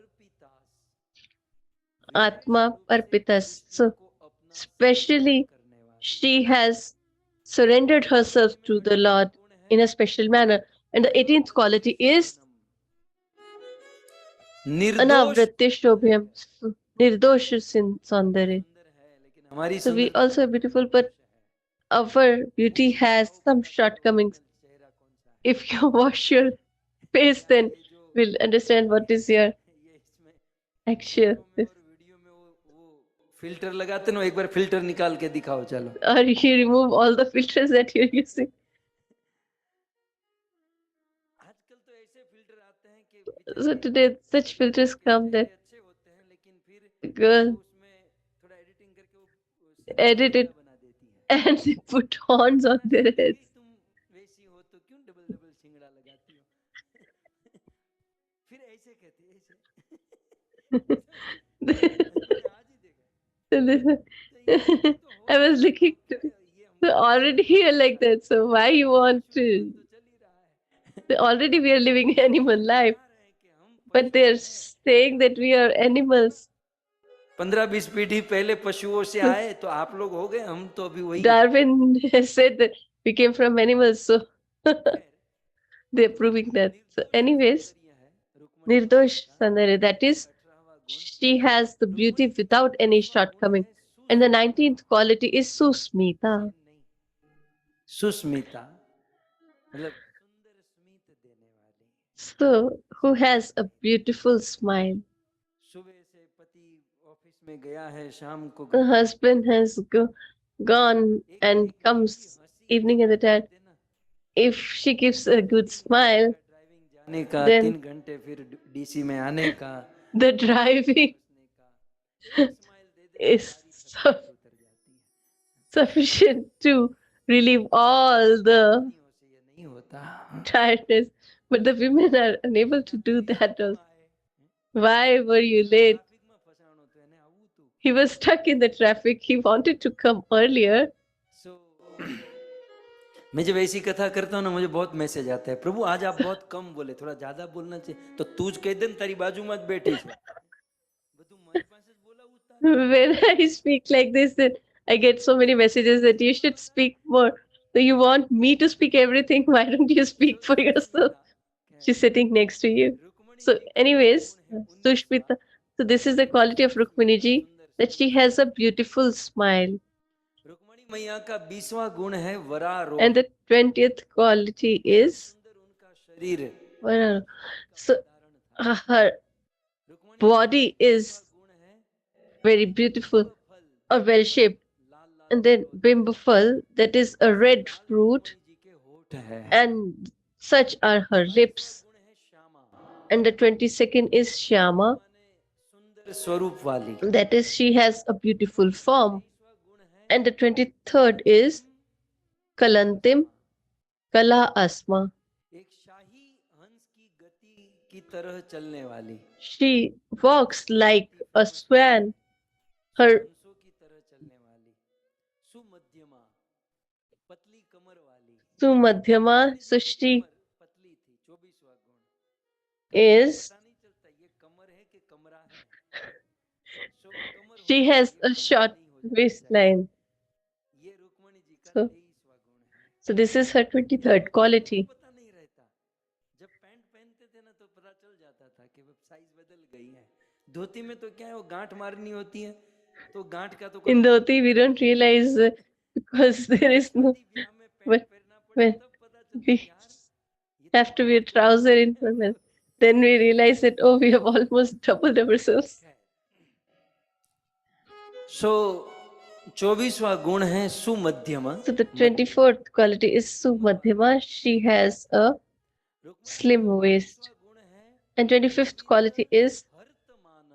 Atma Arpitas. So specially she has surrendered herself to the Lord in a special manner. And the 18th quality is निर्दोष Anavritti Shobhyam, Nirdosh Saundari. हमारी So we सुंदरता also are beautiful, but our beauty has some shortcomings. If you wash your face, then we'll understand what is your actual. Video में वो filter लगाते ना एक बार filter निकाल के दिखाओ चलो Or you remove all the filters that you're using. आजकल तो ऐसे फिल्टर आते हैं कि So today, such filters come that अच्छे होते हैं लेकिन फिर the girl उसमें थोड़ा एडिटिंग करके वो edit it बना देती है and they put horns on their heads. तुम वैसी हो तो क्यों डबल डबल सिंगड़ा लगाती हो फिर ऐसे कहती है ऐसे आज ही देखा I was looking to so already here like that. So why you want to? Already we are living animal life, but they are saying that we are animals. 15-20 पीढ़ी पहले पशुओं से आए तो आप लोग हो गए हम तो अभी वही Darwin has said that we came from animals, so they're proving that. So, anyways, Nirdosh Sandare, that is, she has the beauty without any shortcoming. And the 19th quality is Susmita. Sushmita मतलब सुंदर स्मित देने वाली So, who has a beautiful smile? सुबह से पति office में गया है शाम को The husband has gone and comes evening at the time. If she gives a good smile, driving जाने का then 3 घंटे फिर डीसी में आने का the driving is उतर जाती है sufficient to relieve all the ये नहीं होता tiredness. But the women are unable to do that. Also. Why were you late? Traffic में फसाणो तो એને આવું તું He was stuck in the traffic. He wanted to come earlier. सो मैं जब ऐसी कथा करता हूँ ना मुझे बहुत मैसेज आता है प्रभु आज आप बहुत कम बोले थोड़ा ज्यादा बोलना चाहिए तो तू જ કહી દે ને તારી બાજુમાં જ બેઠી છે બધું મારી પાસે જ બોલાવું તારે When I speak like this, then I get so many messages that you should speak more. So you want me to speak everything? Why don't you speak for yourself? She's sitting next to you. So, anyways, Sushmita. So this is the quality of Rukminiji, that she has a beautiful smile. Rukmini मैया का 20वां गुण है वरारोह And the 20th quality is सुंदर उनका शरीर Vararo. So her body is गुण है very beautiful or well shaped. And then Bimbafal, that is a red fruit, जी के होठ है and such are her lips. गुण है Shyama And the 22nd is Shyama, सुंदर स्वरूप वाली। that is, she has a beautiful form. And the 23rd is Kalantim Kala Asma. एक शाही हंस की गति की तरह चलने वाली, She walks like a swan. Her हंसों की तरह चलने वाली, सुमध्यमा, पतली कमर वाली। Sumadhyama, so she कमर पतली थी, 24वां गुण। is, पता नहीं चलता ये कमर है कि कमरा है। सो कमर she होने has से ये a कमरा short नहीं हो जाना चाहिए। waistline. ये रुक्मणी जी का So, 23वां गुण है। so this is her 23rd quality. पता नहीं रहता, जब पैंट पहनते थे ना तो पता चल जाता था कि वो साइज बदल गई है। धोती में तो क्या है, वो गांठ मारनी होती है, तो गांठ का तो In Dhoti, we don't realize because there is no. शादी ब्याह में पैंट When, पहनना पड़े when तब पता चलता we यार ये तो have to wear trouser in women, then we realize that, oh, we have almost doubled ourselves. सो 24वां गुण है सुमध्यमा। So the 24th quality is Sumadhyama. She has a slim waist. And 25th quality is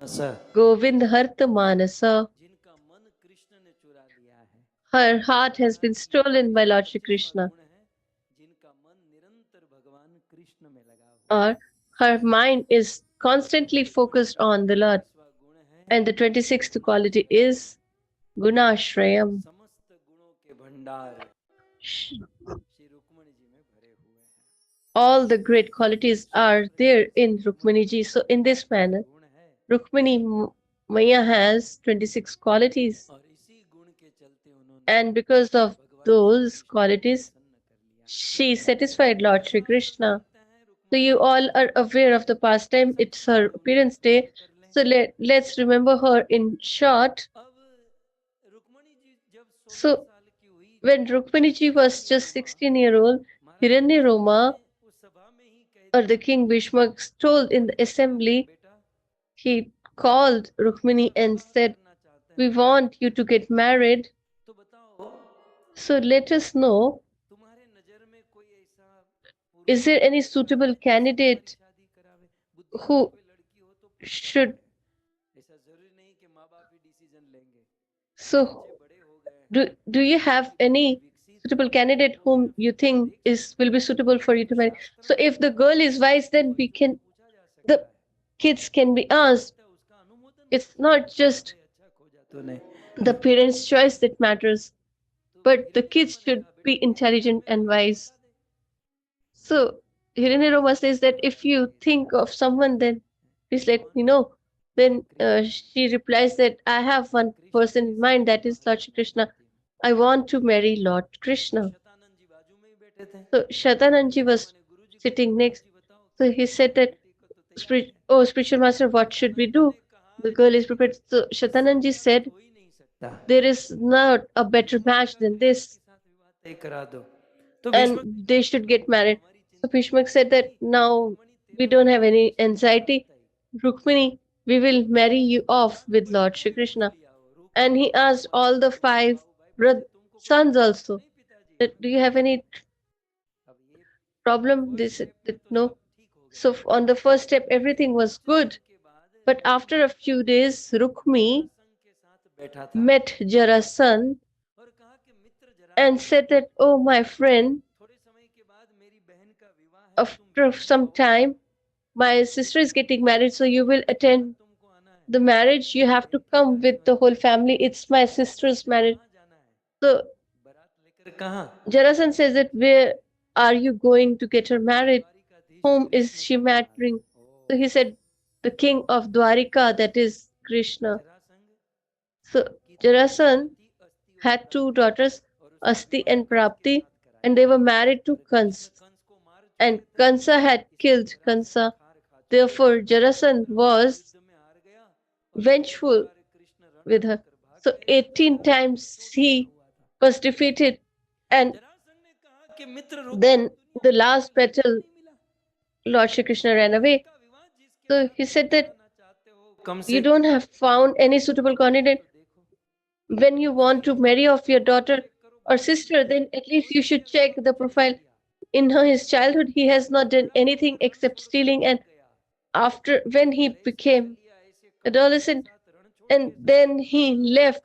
हर्तमानस, Govind Harta Manasa. जिनका मन कृष्ण ने चुरा लिया है। Her heart has been stolen by Lord Shri Krishna. गुण है जिनका मन निरंतर भगवान कृष्ण में लगा हुआ है। Or her mind is constantly focused on the Lord. गुण है And the 26th quality is Gunashrayam. समस्त गुणों के भंडार श्री रुक्मणी जी में भरे हुए हैं। All the great qualities are there in Rukmani ji. So in this manner, गुण है Rukmani Maya has 26 qualities. और इसी गुण के चलते उन्होंने And because of those qualities, she satisfied Lord Shri Krishna. So you all are aware of the pastime. It's her appearance day. So let's remember her in short. अब रुक्मणी जी जब 16 So साल की हुई, when Rukmani ji was just 16-year-old, Hiranyaroma, उस सभा में ही कह or the king Bhishma, told in the assembly, बेटा he called Rukmini and said, करना चाहते हैं we want you to get married. तो बताओ So let us know, तुम्हारे नजर में कोई ऐसा is there any suitable candidate शादी करावे? बुद्धि who कोई लड़की हो तो should? ऐसा जरूरी नहीं कि माँ बाप ही डिसीजन लेंगे। So बच्चे बड़े हो गए हैं, do you have any suitable candidate whom you think will be suitable for you to marry? So if the girl is wise, then we can, पूछा जा सकता the है kids can be asked. तो उसका अनुमोदन It's not just अच्छा खोजा तूने। the parents' choice that matters, but the kids should be intelligent and wise. So Hiranyaroma says that if you think of someone, then please let me know. Then she replies that I have one person in mind, that is Lord Shri Krishna. I want to marry Lord Krishna. Shatanand जी बाजू में ही बैठे थे। So Shatananji was sitting next. So he said that, oh, spiritual master, what should we do? The girl is prepared. So Shatananji said, हो ही नहीं सकता, there is not a better match than this, साथ विवाह तय करा दो। तो and they should get married. So Bhishmak said that now we don't have any anxiety. Rukmini, we will marry you off with Lord Shri Krishna. And he asked all the 5 sons also, that do you have any problem? They said that no. So on the first step, everything was good. But after a few days, Rukmi बैठा था met Jarasan और कहा कि मित्र जरा and said that, oh, my friend, थोड़े समय के बाद मेरी बहन का विवाह है, after some time, my sister is getting married, so you will attend तुमको आना है। the marriage. You have to come with the whole family. It's my sister's marriage. कहाँ जाना है? So बारात लेकर कहाँ? Jarasan says that, where are you going to get her married? Dwarkadhish Whom is Krishna she के पास। marrying? O, So he said, the king of Dwarika, that is Krishna. Jarasandh So की Jarasan अस्थि अस्थि और had 2 daughters, और उसका Asti विवाह and Kans के Prapti, साथ कराया। and they were married to और कृष्ण Kans. कंस को मार And चुके थे, Kansa had इसलिए killed जरासंध Kansa. हार खा चुका Therefore, था। Jarasan was युद्ध में हार गया और vengeful bar Krishna Rann with her. छोड़कर भाग So गए। 18 times he was defeated. And Jarasandh ने कहा कि मित्र रुक, then the last battle, नहीं मिला। Lord Shri Krishna ran away. का विवाह जिसके So साथ he said that कराना चाहते हो, कम से you don't have found any suitable candidate. देखो, When you want to marry off your daughter or sister, then at least you should check the profile. In his childhood, he has not done anything except stealing, and after when he became adolescent, and then he left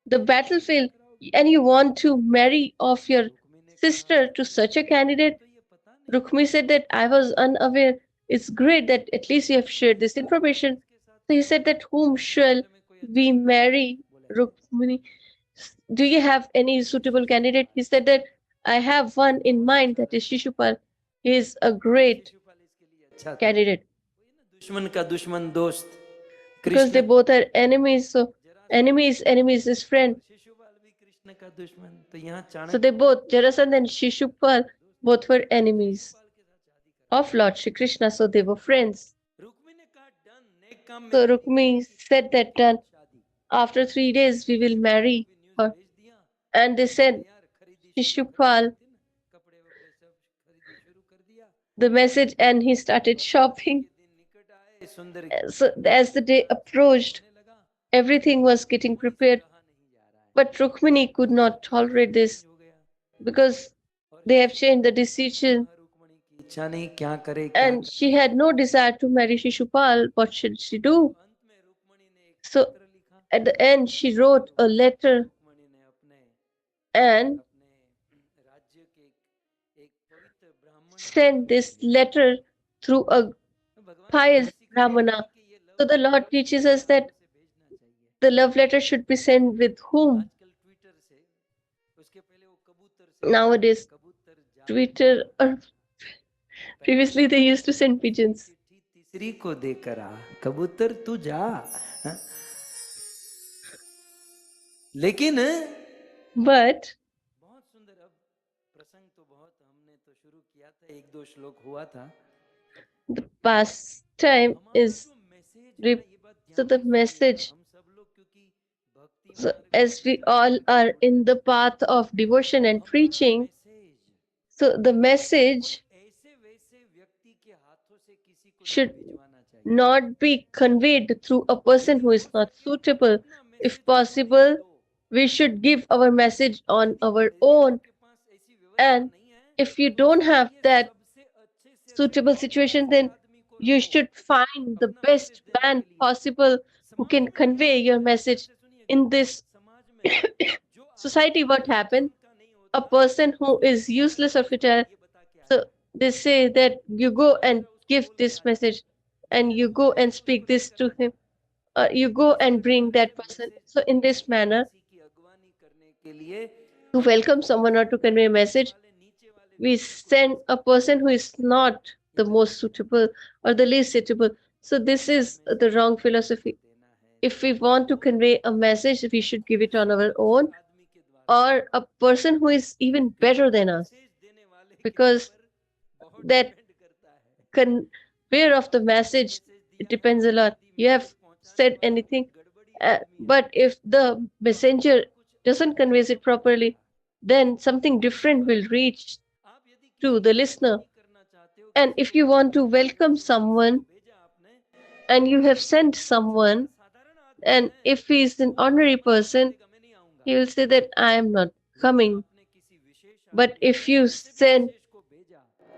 the battlefield, and you want to marry off your sister to such a candidate? Rukmi said that I was unaware. It's great that at least you have shared this information. So he said that whom shall we marry, Rukmini? Do you have any suitable candidate? He said that I have one in mind, that is Shishupal. He is a great अच्छा था candidate दुश्मन का दुश्मन दोस्त because they Krishna both are enemies. So enemy is his friend. Shishupal भी कृष्ण का दुश्मन तो यहाँ So Chanakya they both, Jarasandha and Shishupal, both were enemies of Lord Shri Krishna. So they were friends. Rukmi ने कहा डन नेक काम में So तेरी Rukmi said that शादी after 3 days we will marry news her. भेज दिया And they said, यार खरीदी Shishupal, कपड़े वपड़े सब खरीदी शुरू कर दिया the message, and he started shopping. दिन निकट आए सुंदर So as the day approached, लगा everything was getting prepared. रहा नहीं जा रहा है But Rukmini could not tolerate this हो गया because they have changed the decision Rukmini की इच्छा नहीं क्या करे क्या and she had no desire to marry Shishupal. What should she do? अंत में रुक्मणी ने एक So पत्र लिखा at the end, she wrote a letter Rukmini ने अपने and अपने राज्य के एक पवित्र ब्राह्मण sent this letter through a भगवान pious Brahmana. कि ये So the Lord teaches us that से भेजना चाहिए the love letter should be sent with whom? आजकल ट्विटर से उसके पहले वो कबूतर से Nowadays, कबूतर जा Twitter, or previously they used to send pigeons. चिट्ठी तीसरी को देकर आ कबूतर तू जा हाँ? लेकिन But बहुत सुंदर अब प्रसंग तो बहुत हमने तो शुरू किया था एक दो श्लोक हुआ था the pastime is जो message re- so the message. हम सब लोग क्योंकि भक्ति So as we all are in the path of devotion and preaching, message so the message ऐसे वैसे व्यक्ति के हाथों से किसी को should भिजवाना चाहिए not be conveyed through a person who is not suitable. If possible, we should give our message on our own. And if you don't have that suitable situation, then you should find the best man possible who can convey your message. In this society, what happened? A person who is useless or futile, so they say that you go and give this message and you go and speak this to him, you go and bring that person. So in this manner, to welcome someone or to convey a message, we send a person who is not the most suitable or the least suitable. So this is the wrong philosophy. If we want to convey a message, we should give it on our own, or a person who is even better than us, because that conveyor of the message, it depends a lot. You have said anything, but if the messenger doesn't convey it properly, then something different will reach to the listener. And if you want to welcome someone and you have sent someone, and if he is an ordinary person, he will say that I am not coming. But if you send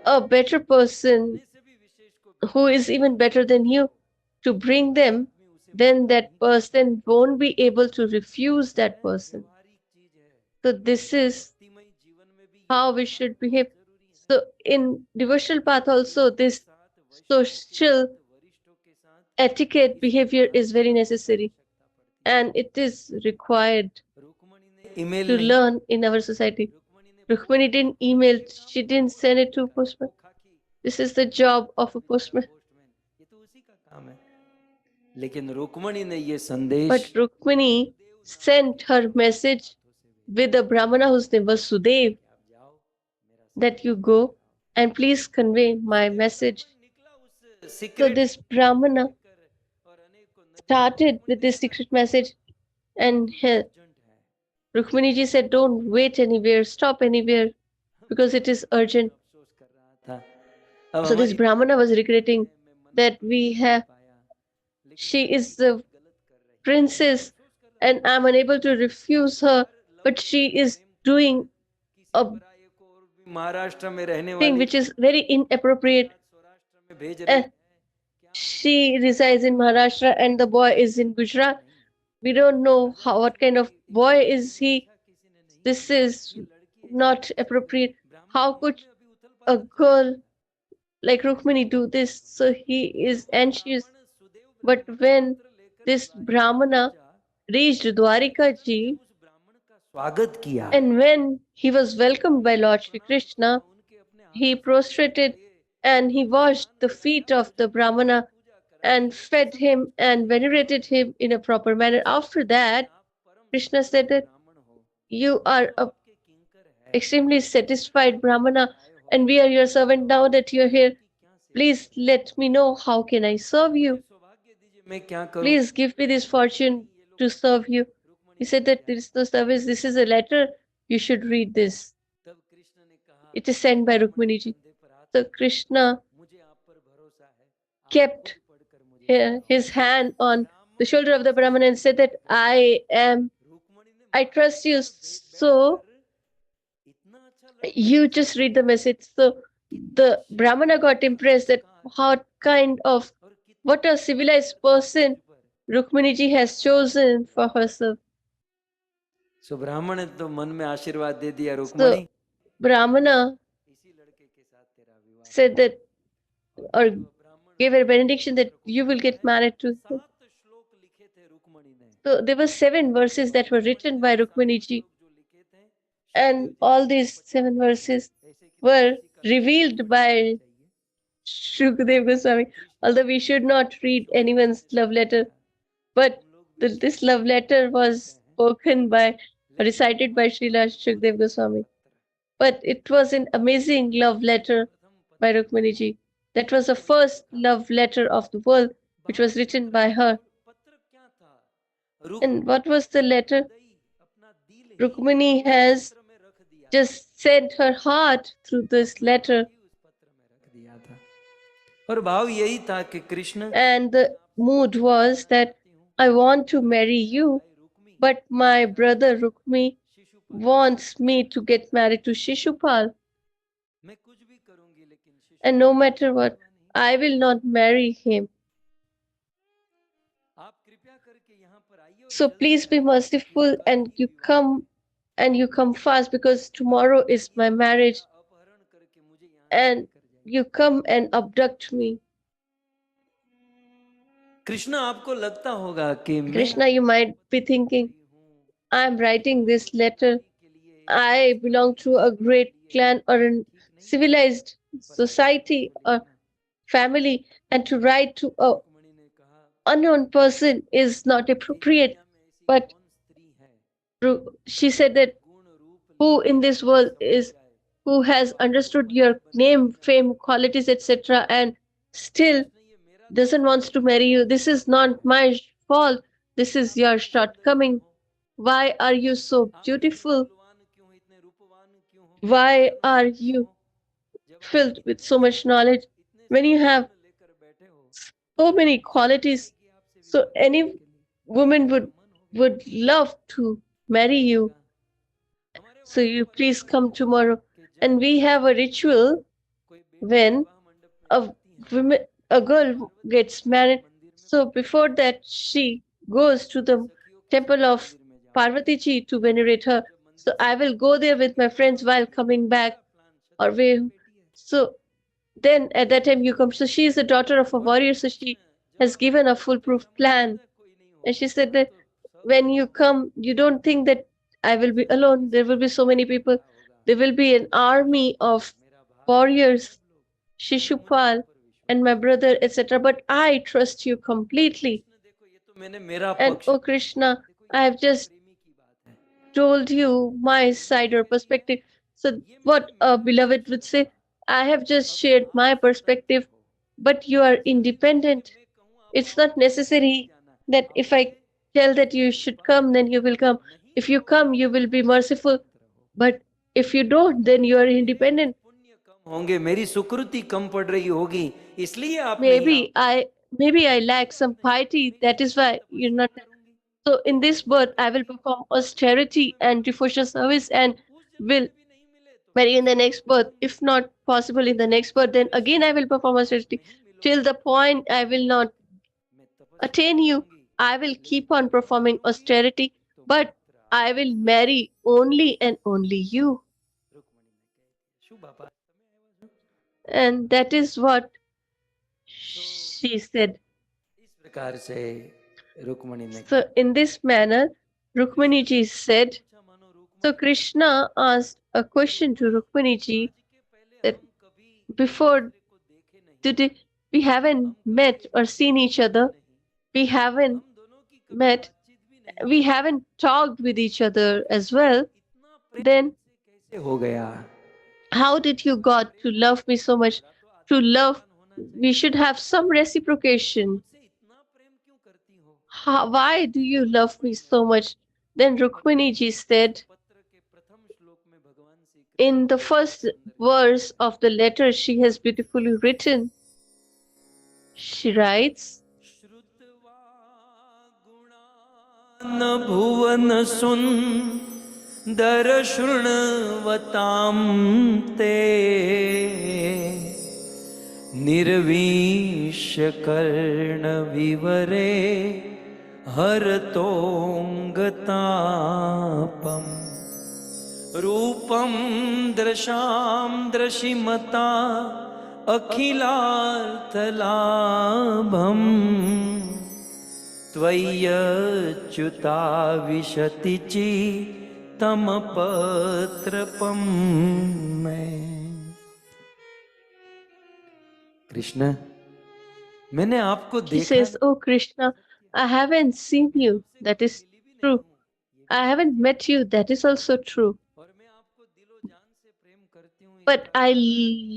a better person who is even better than you to bring them, then that person won't be able to refuse that person. So this is how we should behave. So in devotional path also, this social etiquette behavior is very necessary and it is required to learn in our society. Rukmani didn't email, she didn't send it to a postman. This is the job of a postman. लेकिन रुक्मणी ने ये संदेश But Rukmani sent her message with a Brahmana whose name was Sudev, that you go and please convey my message. So this Brahmana started with this secret message, and Rukmani ji said, don't wait anywhere, stop anywhere, because it is urgent. So this Brahmana was regretting that she is the princess and I'm unable to refuse her, but she is doing a Maharashtra में रहने thing वाली which is very inappropriate. she resides in Maharashtra and the boy is in Gujarat. We don't know what kind of boy is he. This is not appropriate. How could a girl like Rukmini do this? So he is anxious. But when this Brahmana reached Dwarika ji, स्वागत किया and when he was welcomed by Lord Shri Krishna, he prostrated and he washed the feet of the Brahmana and fed him and venerated him in a proper manner. After that, Krishna said that you are a extremely satisfied Brahmana and we are your servant now that you're here. Please let me know how can I serve you. मैं क्या करूं Please give me this fortune to serve you. He said that there is no service. This is a letter. You should read this. तब कृष्ण ने कहा It is sent by Rukmini ji. So Krishna मुझे आप पर भरोसा है आप kept खुद पढ़कर मुझे his hand on the shoulder of the Brahman and said that I trust you. So इतना अच्छा you just read the message. So the Brahmana got impressed that what a civilized person Rukmini ji has chosen for herself. सो ब्राह्मण ने तो मन में आशीर्वाद दे दिया So Rukmini Brahmana इसी लड़के के साथ तेरा विवाह said that or ब्राह्मण gave a benediction that you will get married to him. 7 श्लोक लिखे थे रुक्मणी ने So there were 7 verses that were written by Rukmini ji, जो लिखे थे and all these 7 verses ऐसे कि were revealed by Shukdev Goswami. Although we should not read anyone's love letter, but this love letter was spoken by, recited by Srila Shukdev Goswami. But it was an amazing love letter by Rukmini ji. That was the first love letter of the world, which was written by her. पत्र क्या था And what was the letter? Rukmini अपना दिल ही Rukmini has पत्र में रख दिया just sent her heart through this letter, ही उस पत्र में रख दिया था और भाव यही था कि Krishna and the mood was that I want to marry you, Rukmi but my brother Rukmi Shishupal wants me to get married to Shishupal, मैं कुछ भी करूंगी लेकिन and no matter what, I will not marry him. आप कृपया करके यहाँ पर आइए और So जल्दी please be आइए। merciful क्योंकि कल and मेरी you विवाह come fast because tomorrow is my marriage, मेरा अपहरण करके मुझे यहाँ से and लेकर जाइए। you come and abduct me. Krishna आपको लगता होगा कि मैं Krishna, you might be thinking, I am writing this letter. I belong to a great clan or a civilized society or family, and to write to a Rukmini ने कहा unknown person is not appropriate. दुनिया में ऐसी But कौन स्त्री है she said that गुण रूप who in this world is who has understood your name, fame, qualities, etc., and still doesn't wants to marry you. This is not my fault. This is your shortcoming. Why are you so आप इतने beautiful? बलवान क्यों हो इतने रूपवान क्यों हो Why are you जब आप filled इतने with so much knowledge? इतने When you सारे have गुण लेकर बैठे हो so many qualities, कि आपसे so विवाह करने any के लिए woman मन हो would love to marry you. गया हमारे So वहाँ you तो please ऐसा come है tomorrow. कि जब And we have a ritual कोई बेटी when विवाह मंडप में a जाती है woman, a girl gets married. So before that, she goes to the temple of Parvati ji to venerate her. So I will go there with my friends while coming back. Or we, so then at that time you come. So she is the daughter of a warrior. So she has given a foolproof plan. And she said that when you come, you don't think that I will be alone. There will be so many people. There will be an army of warriors, Shishupal, and my brother, etc. But I trust you completely. देखो ये तो मैंने मेरा And पक्ष oh Krishna, देखो I ये have just प्रेमी की बात है told you my side or perspective. So what a beloved would say, I have just shared my perspective, but you are independent. मैं कहूँ आप It's not necessary that if I tell that you should come, then you will come. If you come, you will be merciful. But if you don't, then you are independent. पुण्य कम होंगे मेरी सुकृति कम पड़ रही होगी इसलिए आप नहीं आओ Maybe I lack some piety. That is why you're not. So in this birth, I will perform austerity and devotional service and will marry in the next birth. If not possible in the next birth, then again I will perform austerity. till the point I will not attain you. I will keep on performing austerity, but I will marry only and only you. And that is what she said. इस प्रकार से रुक्मणी ने So, in this manner, Rukmani ji said, so Krishna asked a question to Rukmani ji that before today we haven't met or seen each other, we haven't met, we haven't talked with each other as well, then कैसे हो गया? how did you got to love me so much? To love, we should have some reciprocation. मुझसे इतना प्रेम क्यों करती हो? Why do you love me so much? Then Rukmani ji said, पत्र के प्रथम श्लोक में भगवान Shri in the first verse of the letter she has beautifully written, she writes, श्रुत्वा गुणान् भुवन सुन्दर शृण्वतां ते निर्वीश्य कर्ण विवरे हरतोऽङ्गतापम् रूपं दृशां दृशिमता अखिलार्थलाभम् त्वय्यच्युता विशति चित्तमपत्रपं मे। कृष्ण, मैंने आपको she देखा says, oh Krishna, I haven't seen you. That is true. I haven't met you. That is also true. और मैं आपको दिलो जान से प्रेम करती हूँ। But I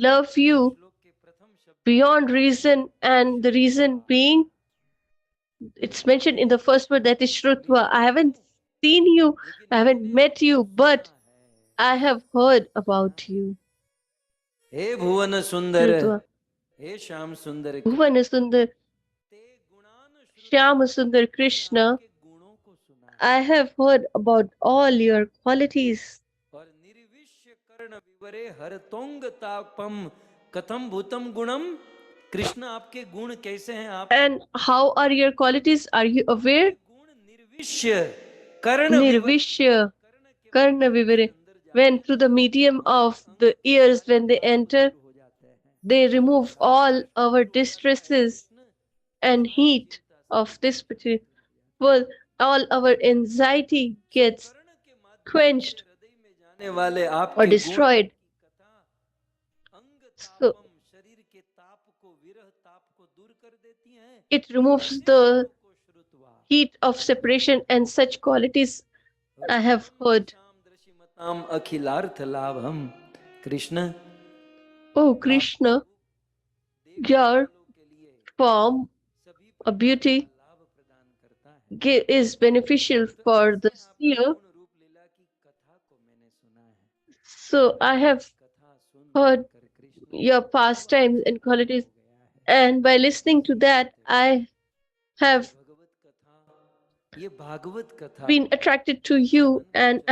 love you श्लोक के प्रथम शब्द beyond reason, and the reason being, it's mentioned in the first word, that is Shrutva. I haven't seen you, I haven't met you, but I have heard about you. हे भुवन सुंदर, Shrutva. हे श्याम सुंदर, Bhuvana Sundar, ते गुणान Shyama Sundar Krishna, के गुणों को सुना है I have heard about all your qualities. और निर्विश्य कर्ण विवरे हरतोंग तापम कथम भूतम गुणम। कृष्ण, आपके गुण कैसे हैं? आप And how are your qualities? Are you aware? गुण निर्विश्य कर्ण विवरे Nirvishya, Karna Vivare. When through the medium of the ears, when they enter, हो जाते हैं। they remove all our distresses and heat of this material world. All our anxiety gets कर्ण के माध्यम quenched हृदय में जाने वाले or आपके गुण destroyed. की कथा अंग So तापम शरीर के ताप को विरह ताप को दूर कर देती हैं। it removes ऐसे the गुणों को श्रुत्वा heat of separation, and such qualities I have heard. शाम दृशिमताम अखिलार्थ लाभम। कृष्ण, Oh Krishna, your के लिए form सभी or beauty लाभ प्रदान करता है। is beneficial for the seer. पूर्ण रूप लीला की कथा को मैंने सुना है। So I have कथा सुन heard कर Krishna your pastimes and qualities, गया है। and by listening to that, I have भगवत कथा, ये भागवत कथा been attracted to you, and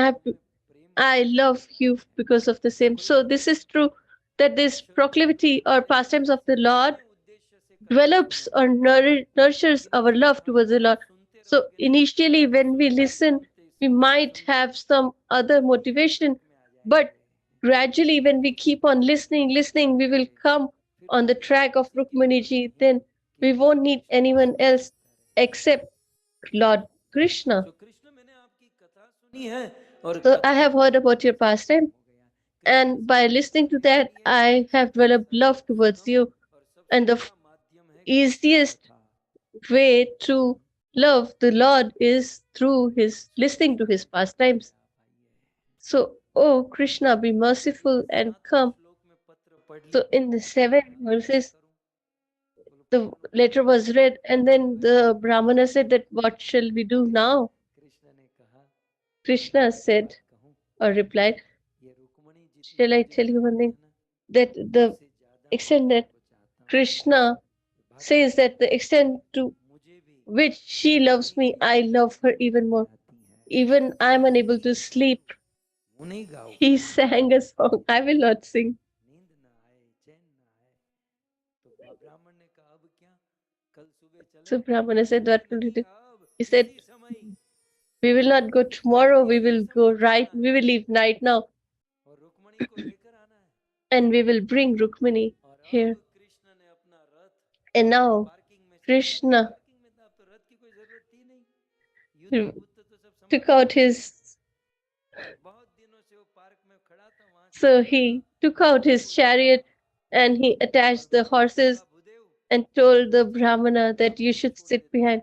I love you because of the same. So this is true that this proclivity or pastimes of the Lord उद्देश्य से develops or nurtures our love towards the Lord. So initially, when we listen, we might have some other motivation, but gradually, when we keep on listening, we will come on the track of Rukmani ji. Then we won't need anyone else except Lord Krishna. तो कृष्ण, मैंने आपकी कथा सुनी है और So I have heard about your pastime, and by listening to that, I have developed love towards you. And the माध्यम है easiest way to love the Lord is through his listening to his pastimes. So, oh Krishna, be merciful and come. श्लोक में पत्र पढ़ So, in the 7 verses, the letter was read, and then the Brahmana said that, what shall we do now? Krishna ने कहा, Krishna said कहूँ or replied, ये रुक्मणी जितनी shall I tell you one thing? That the extent that Krishna says that the extent to मुझे भी which she loves me, I love her even more. Even I am unable to sleep. वो नहीं गाओ, He sang a song. I will not sing. नींद ना आए, चैन ना आए। तो ब्राह्मण ने कहा, So Brahmana said, what will you do? He said, we will not go tomorrow, we will go we will leave right now, and we will bring Rukmini here. And now Krishna took out his chariot and he attached the horses and told the Brahmana that you should sit behind.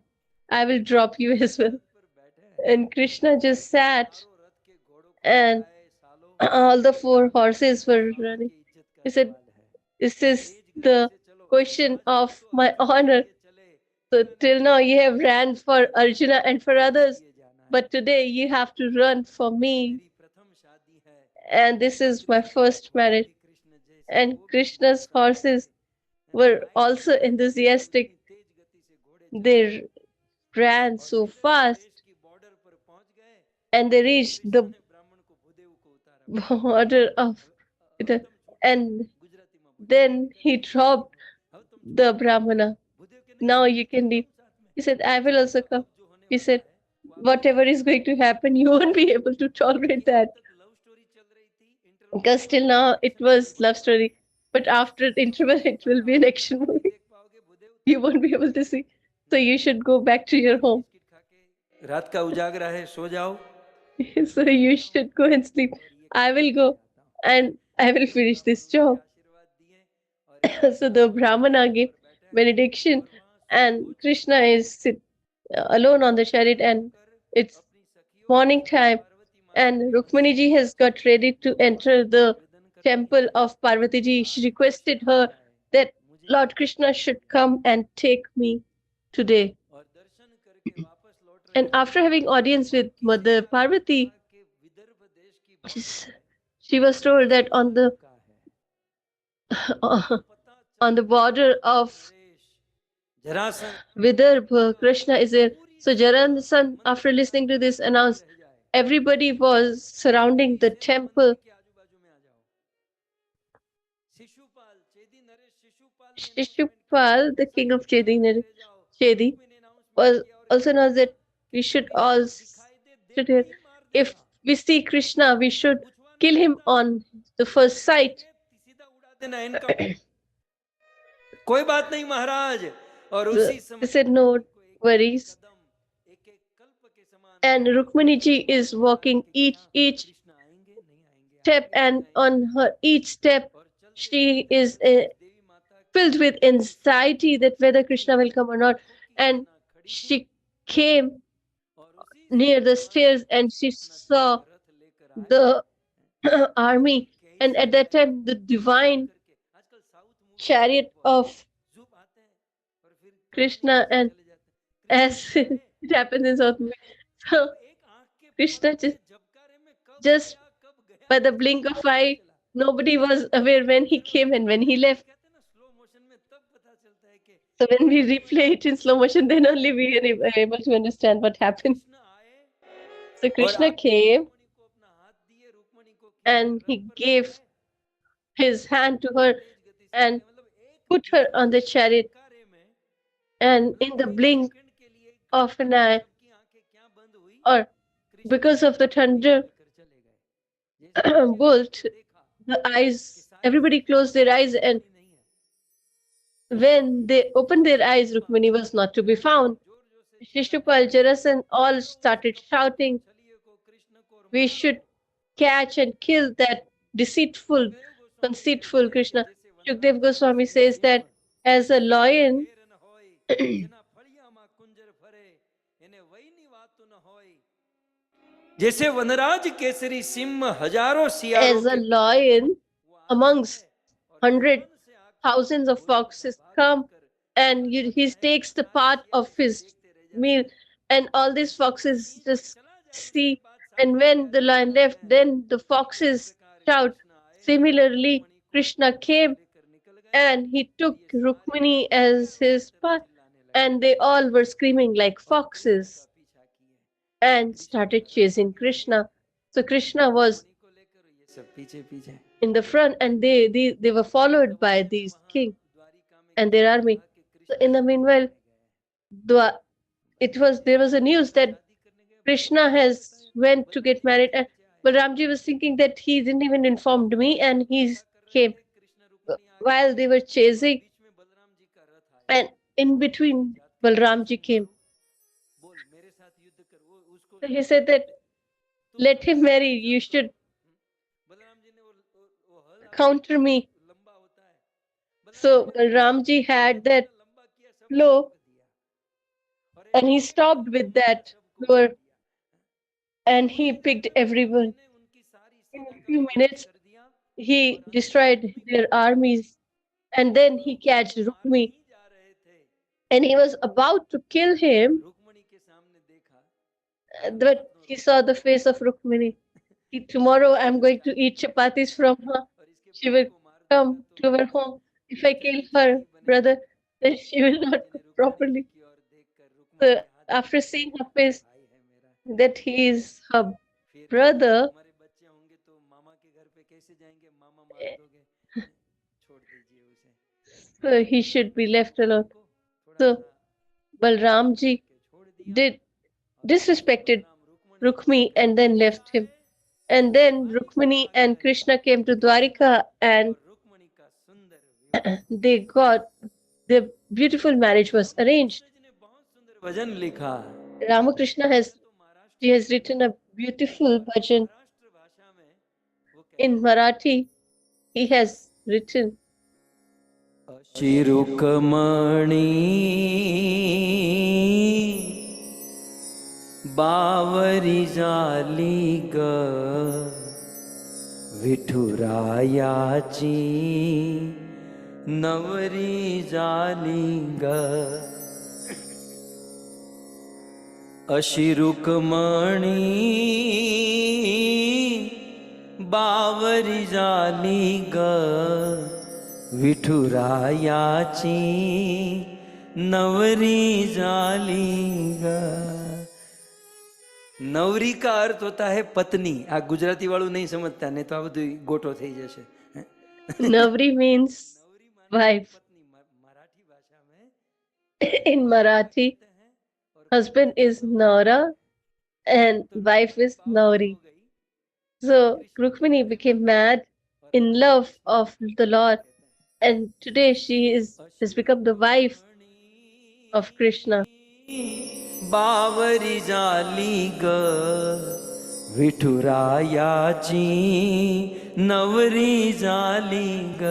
I will drop you as well. And Krishna just sat, and all the 4 horses were running. He said, this is the question of my honor. So till now you have ran for Arjuna and for others, but today you have to run for me. And this is my first marriage. And Krishna's horses were also enthusiastic. They ran so fast and they reached the border of the, and then he dropped the Brahmana. Now you can leave. He said, I will also come. He said, whatever is going to happen, you won't be able to tolerate that. Because till now it was love story, but after the interval it will be an action movie. You won't be able to see. So you should go back to your home. रात का उजागरा है, सो जाओ. So you should go and sleep. I will go and I will finish this job. So the Brahmana gave benediction, and Krishna is alone on the chariot, and it's morning time, and Rukmani ji has got ready to enter the temple of Parvati ji. She requested her that Lord Krishna should come and take me today. And after having audience with Mother Parvati, she was told that on the border of Vidarbha, Krishna is there. So Jarasandha, after listening to this, announced everybody was surrounding the temple. Shishupal, the king of Chedi, was also announced that we should all sit here. If we see Krishna, we should kill him on the first sight. कोई बात नहीं महाराज. और उसी समय they said no worries. And Rukmani ji is walking each step, and on her each step she is filled with anxiety that whether Krishna will come or not. And she came near the stairs and she saw the army, and at that time the divine chariot of Krishna, and as it happens in South America, so Krishna just by the blink of eye, nobody was aware when he came and when he left. So when we replay it in slow motion, then only we are able to understand what happened. So Krishna came and he gave his hand to her and put her on the chariot. And in the blink of an eye, or because of the thunder bolt, the eyes, everybody closed their eyes, and when they opened their eyes, Rukmini was not to be found. Shishupal, Jarasandha all started shouting, we should catch and kill that deceitful, conceitful Krishna. Shukdev Goswami says that as a lion, जैसे वनराज केसरी सिंह हजारों as a lion amongst thousands of foxes come, and he takes the part of his meal, and all these foxes just see, and when the lion left, then the foxes shout. Similarly, Krishna came and he took Rukmini as his part, and they all were screaming like foxes and started chasing Krishna. So Krishna was in the front, and they were followed by these king and their army. So in the meanwhile, there was a news that Krishna has went to get married, and Balramji was thinking that he didn't even informed me, and he's came while they were chasing, and in between Balramji came. So he said that let him marry. You should counter me. So Balramji had that flow, and he stopped with that floor, and he picked everyone. In a few minutes, he destroyed their armies, and then he catched Rukmi, and he was about to kill him, but he saw the face of Rukmini. Tomorrow I'm going to eat chapatis from her. She will come to our home. If I kill her brother, then she will not cook properly. So after seeing her face, that he is her brother, so he should be left alone. So Balramji did disrespected Rukmi and then left him. And then Rukmini and Krishna came to Dwarika, and they got the beautiful marriage was arranged. भजन लिखा Ramakrishna has written a beautiful bhajan in Marathi. He has written शिरुकमणी बावरी झाली ग विठुरायाची नवरी झाली ग अशी रुक्मणी बावरी झाली ग विठुरायाची नवरी झाली ग नवरी का अर्थ होता है पत्नी आ गुजराती वालों नहीं समझता नहीं तो आ બધું ગોટો થઈ જશે Navri means wife. मराठी भाषा में In Marathi, husband is Naura and wife is Nauri. So Rukmini became mad in love of the Lord, and today she has become the wife of Krishna. बावरी झाली ग विठुरायाची नवरी झाली ग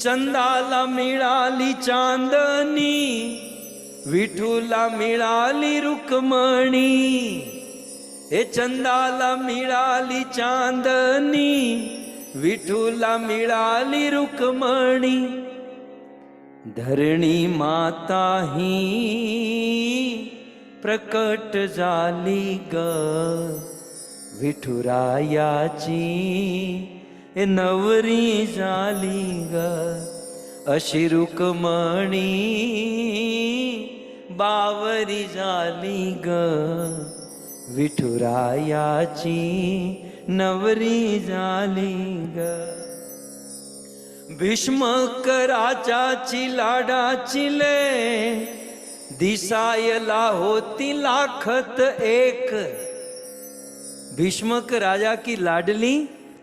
चंदाला मिळाली चांदणी विठूला मिळाली रुक्मणी हे चंदाला मिळाली चांदणी विठूला मिळाली रुक्मणी धरणी माता ही प्रकट झाली ग विठुरायाची नवरी झाली ग अशी रुक्मणी बावरी झाली ग विठुरायाची नवरी झाली ग भीष्मक राजाची लाडाची ले दिसायला होती लाखत एक भीष्मक राजा की लाडली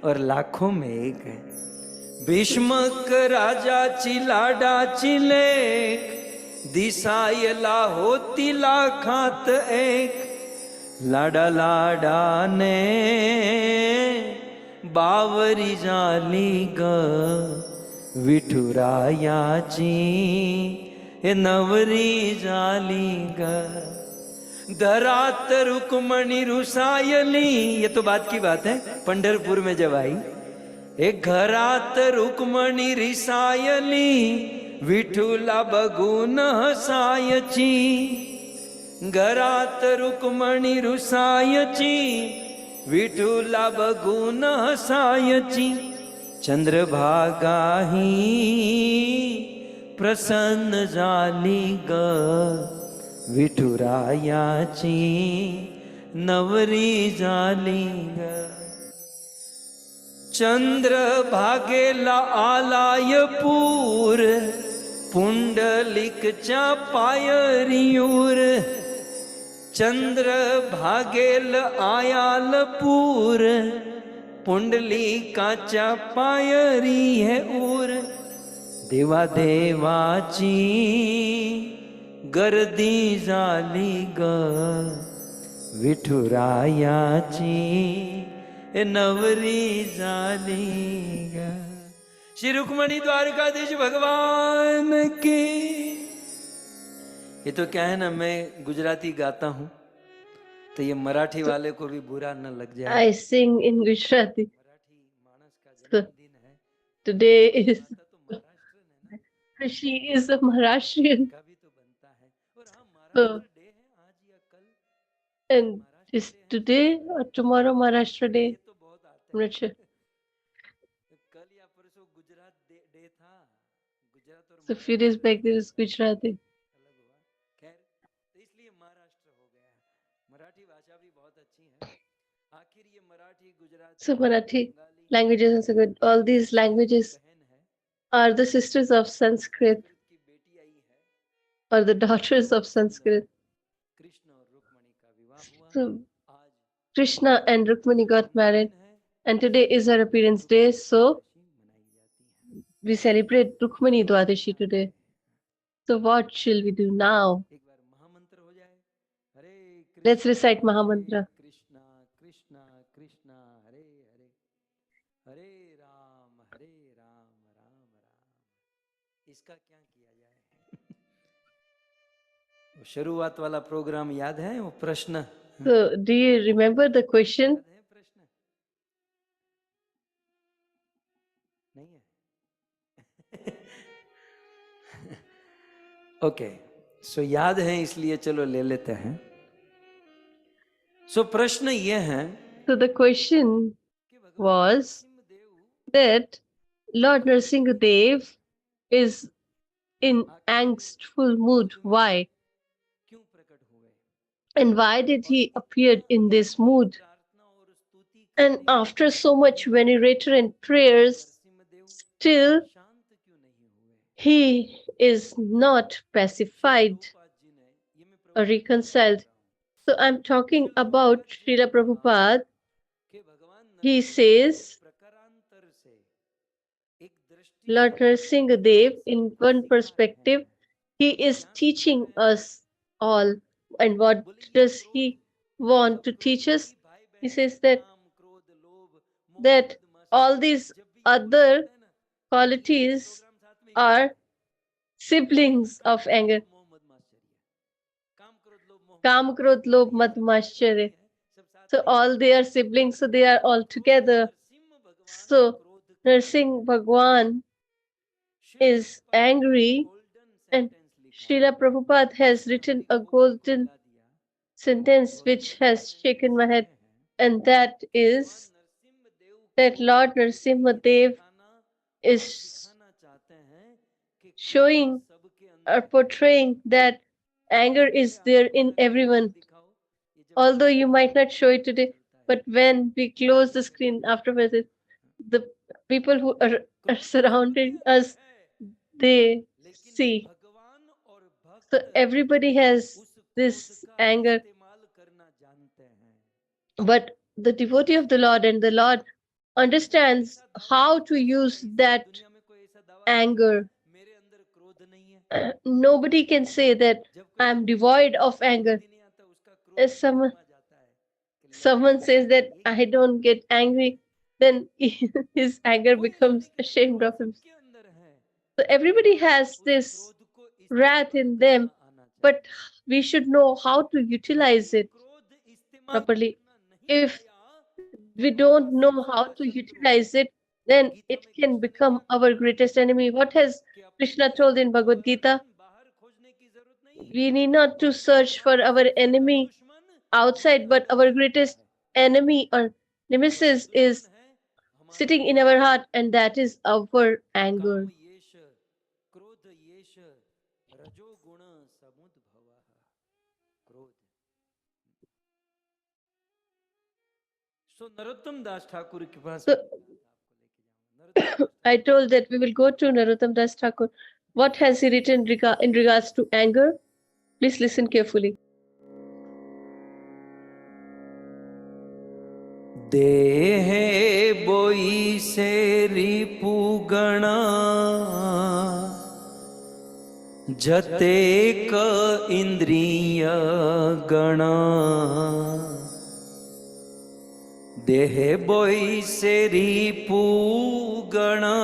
और लाखों में एक है भीष्मक राजाची लाडाची लेक दिसायला होती लाखात एक लाडा लाडाने बावरी झाली ग विठुरायाची नवरी झाली ग धरात रुक्मणी रुसायली ये तो बात की बात है पंढरपुर में जब आई एक घरात रुक्मणी रिसायली विठुला बघून हसायची घरात रुक्मणी रुसायची विठुला बघून हसायची चंद्रभागाही प्रसन्न झाली ग विठुरायाची नवरी झाली ग चंद्रभागेला आलाय पूर पुंडलिक पायरियूर चंद्र भागेल आयालपूर पुंडलिकाच्या पायरी है ऊर देवा देवाची गर्दी झाली ग विठुरायाची नवरी झाली ग। श्री रुक्मणी द्वारकाधीश भगवान की। ये तो क्या है ना, मैं गुजराती गाता हूँ तो ये मराठी वाले को भी बुरा न लग जाए। I sing in Gujarati. Marathi मानस का जन्मदिन है। Today is गाता तो महाराष्ट्र है ना, she is a Maharashtrian, का भी तो बनता है। और हाँ, so महाराष्ट्र डे है आज या कल, and is today or tomorrow Maharashtra ये Day? तो बहुत आते I'm हैं। not sure. कल या परसों गुजरात डे था। गुजरात और So a few days back there is Gujarati. अलग हुआ। खैर, तो इसलिए महाराष्ट्र हो गया। मराठी भाषा भी बहुत अच्छी है। आखिर ये Marathi, Gujarati, So Marathi Bengali languages are so good. All these languages बहन है, are the sisters of Sanskrit Sanskrit की बेटी आई है। or the daughters of Sanskrit. Krishna और रुक्मणी का विवाह हुआ। So आज Krishna and Rukmani got married, and today is her appearance day. So मनाई जाती है। we celebrate Rukmani Dwadashi today. So what shall we do now? एक बार महामंत्र हो जाए। हरे Let's Krishna recite Mahamantra. Krishna Krishna Krishna Hare Hare Hare Ram Ram Ram. इसका क्या किया जाए? वो शुरुआत वाला प्रोग्राम याद है? वो प्रश्न So do you remember the question? याद है? प्रश्न नहीं है? ओके, सो याद है इसलिए चलो ले लेते हैं। सो प्रश्न ये है So the question कि भगवान was Narasimhadeva that Lord Narsimha Dev is in angstful mood. Why? क्यों प्रकट हुए? And why did he appear in this mood? प्रार्थना और स्तुति And after so much veneration and prayers, Narasimhadeva still शांत क्यों नहीं हुए? he is not pacified Prabhupada ji ने, ये मैं or reconciled. So I'm talking about Srila Prabhupada. कि भगवान He नरसिंहदेव says प्रकारांतर से एक दृष्टि Lord Narsimha Dev, in one perspective, he is teaching us all. And what does he want to teach us? He says that all these other qualities are siblings of anger. Kam, Krodh, Lobh, Mat, Mascharya. So all they are siblings, so they are all together. So Narsingh Bhagwan is angry, and Srila Prabhupada has written a golden sentence which has shaken my head, and that is that Lord Narsimha Dev is showing or portraying that anger is there in everyone. Although you might not show it today, but when we close the screen afterwards, the people who are surrounding us, they see. So everybody has this anger, but the devotee of the Lord and the Lord understands how to use that anger. Nobody can say that I'm devoid of anger. If someone says that I don't get angry, then his anger becomes ashamed of him. So everybody has this wrath in them, but we should know how to utilize it properly. If we don't know how to utilize it, then it can become our greatest enemy. What has Krishna told in Bhagavad Gita? We need not to search for our enemy outside, but our greatest enemy or nemesis is sitting in our heart, and that is our anger. So Narottam दास ठाकुर के पास So I told that we will go to Narottam Das Thakur. What has he written in regards to anger? Please listen carefully. देहे बोई से रिपु गणा जतेक इंद्रिय गणा देह बोई से रिपु गणा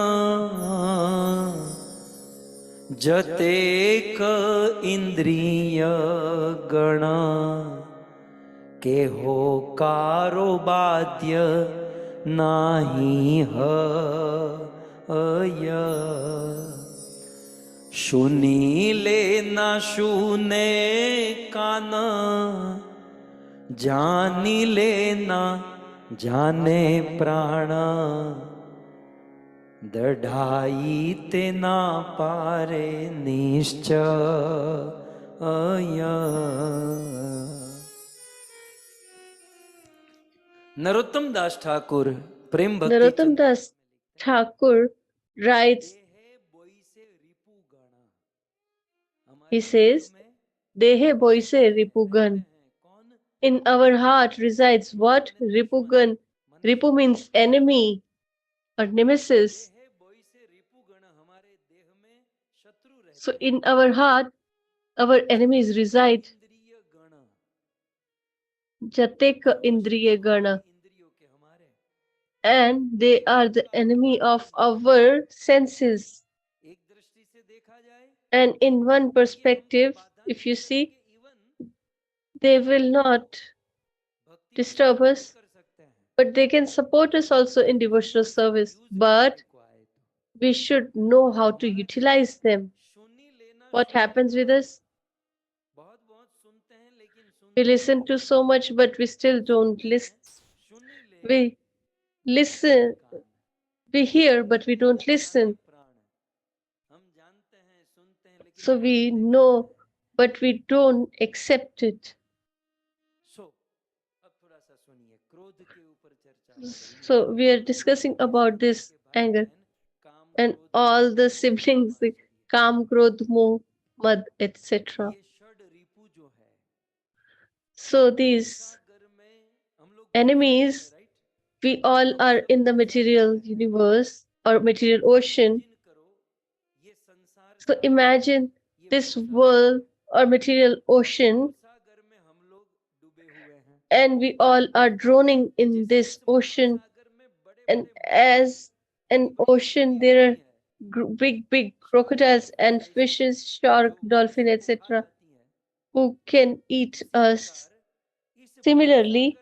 जतेक इंद्रिय गणा के हो कारो बाध्य नाही हय सुनी ले ना सुने कान जानी ले ना जाने प्राण दढ़ाई ते ना पारे निश्चय नरोत्तम दास ठाकुर प्रेम भक्ति Narottam Das Thakur writes, he says, Dehe boise ripugan. In our heart resides what? Ripugan. Ripu means enemy or nemesis. So in our heart, our enemies reside. Jateka indriya gana. And they are the enemy of our senses. And in one perspective, if you see, they will not disturb us, but they can support us also in devotional service. But we should know how to utilize them. What happens with us? We listen to so much, but we still don't listen. We listen, we hear, but we don't listen. So we know, but we don't accept it. So we are discussing about this anger and all the siblings, the Kam, Krodh, Moh, Mad, etc. So these enemies, we all are in the material universe or material ocean. So imagine this world or material ocean, and we all are drowning in this ocean. And as an ocean, there are big crocodiles and fishes, shark, dolphin, etc., who can eat us. Similarly,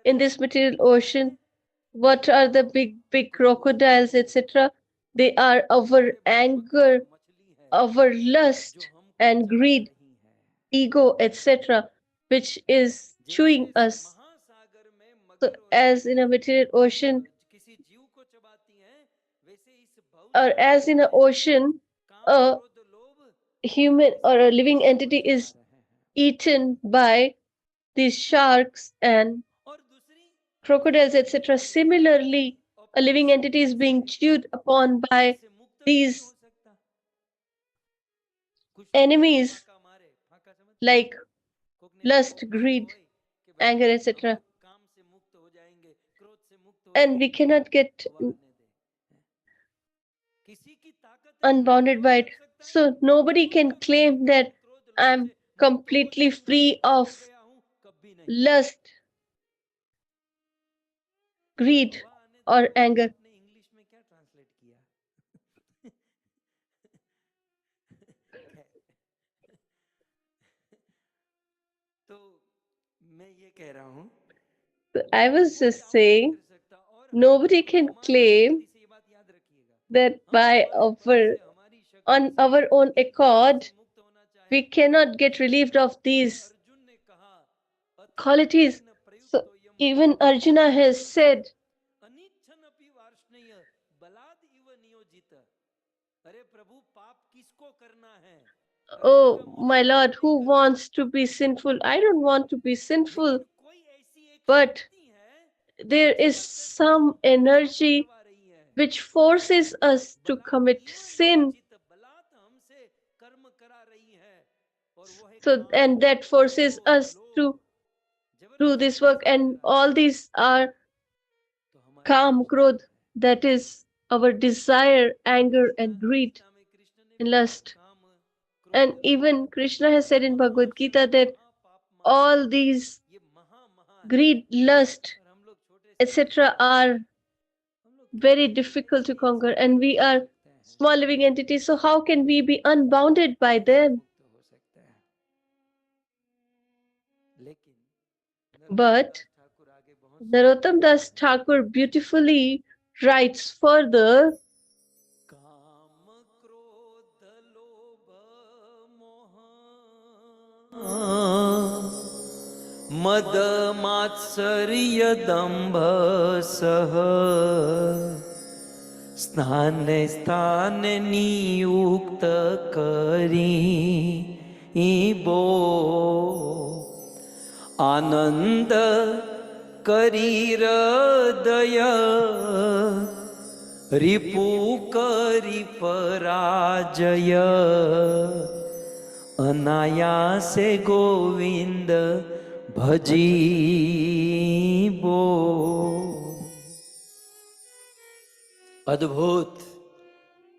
in this material ocean, what are the big crocodiles, etc.? They are our anger, our lust and greed, ego, etc., which is chewing us. So, as in a material ocean, or as in an ocean, a human or a living entity is eaten by these sharks and crocodiles, etc. Similarly, a living entity is being chewed upon by these enemies like lust, greed, anger, etc. And we cannot get unbounded by it. So nobody can claim that I'm completely free of lust, greed, or anger. So I was just saying, nobody can claim that on our own accord, we cannot get relieved of these qualities. So even Arjuna has said, oh my Lord, who wants to be sinful? I don't want to be sinful, but there is some energy which forces us to commit sin. So, and that forces us to do this work, and all these are काम, क्रोध, that is our desire, anger, and greed, and lust. And even Krishna has said in Bhagavad Gita that all these greed, lust, etc. are very difficult to conquer, and we are small living entities. So how can we be unbounded by them? But Narottam Das Thakur beautifully writes further, मद मात्सर्य दंभ सह स्थाने स्थाने नियुक्त करी बो आनंद करी हृदय रिपु करी पराजय अनायासे गोविंद भजीबो। अद्भुत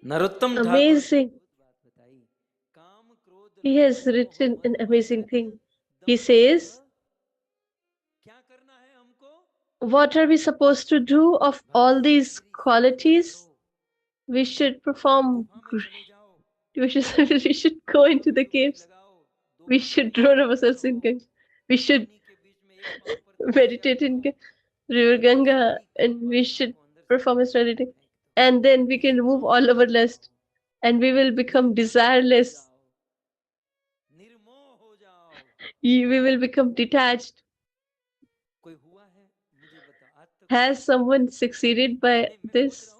Narottam Thakur amazing. He has written an amazing thing. He says, what are we supposed to do of all these qualities? We should perform great. We should go into the caves. We should drown ourselves in Ganga. We should meditate in River Ganga, and we should perform astrology. And then we can remove all our lust, and we will become desireless. We will become detached. Has someone succeeded by this?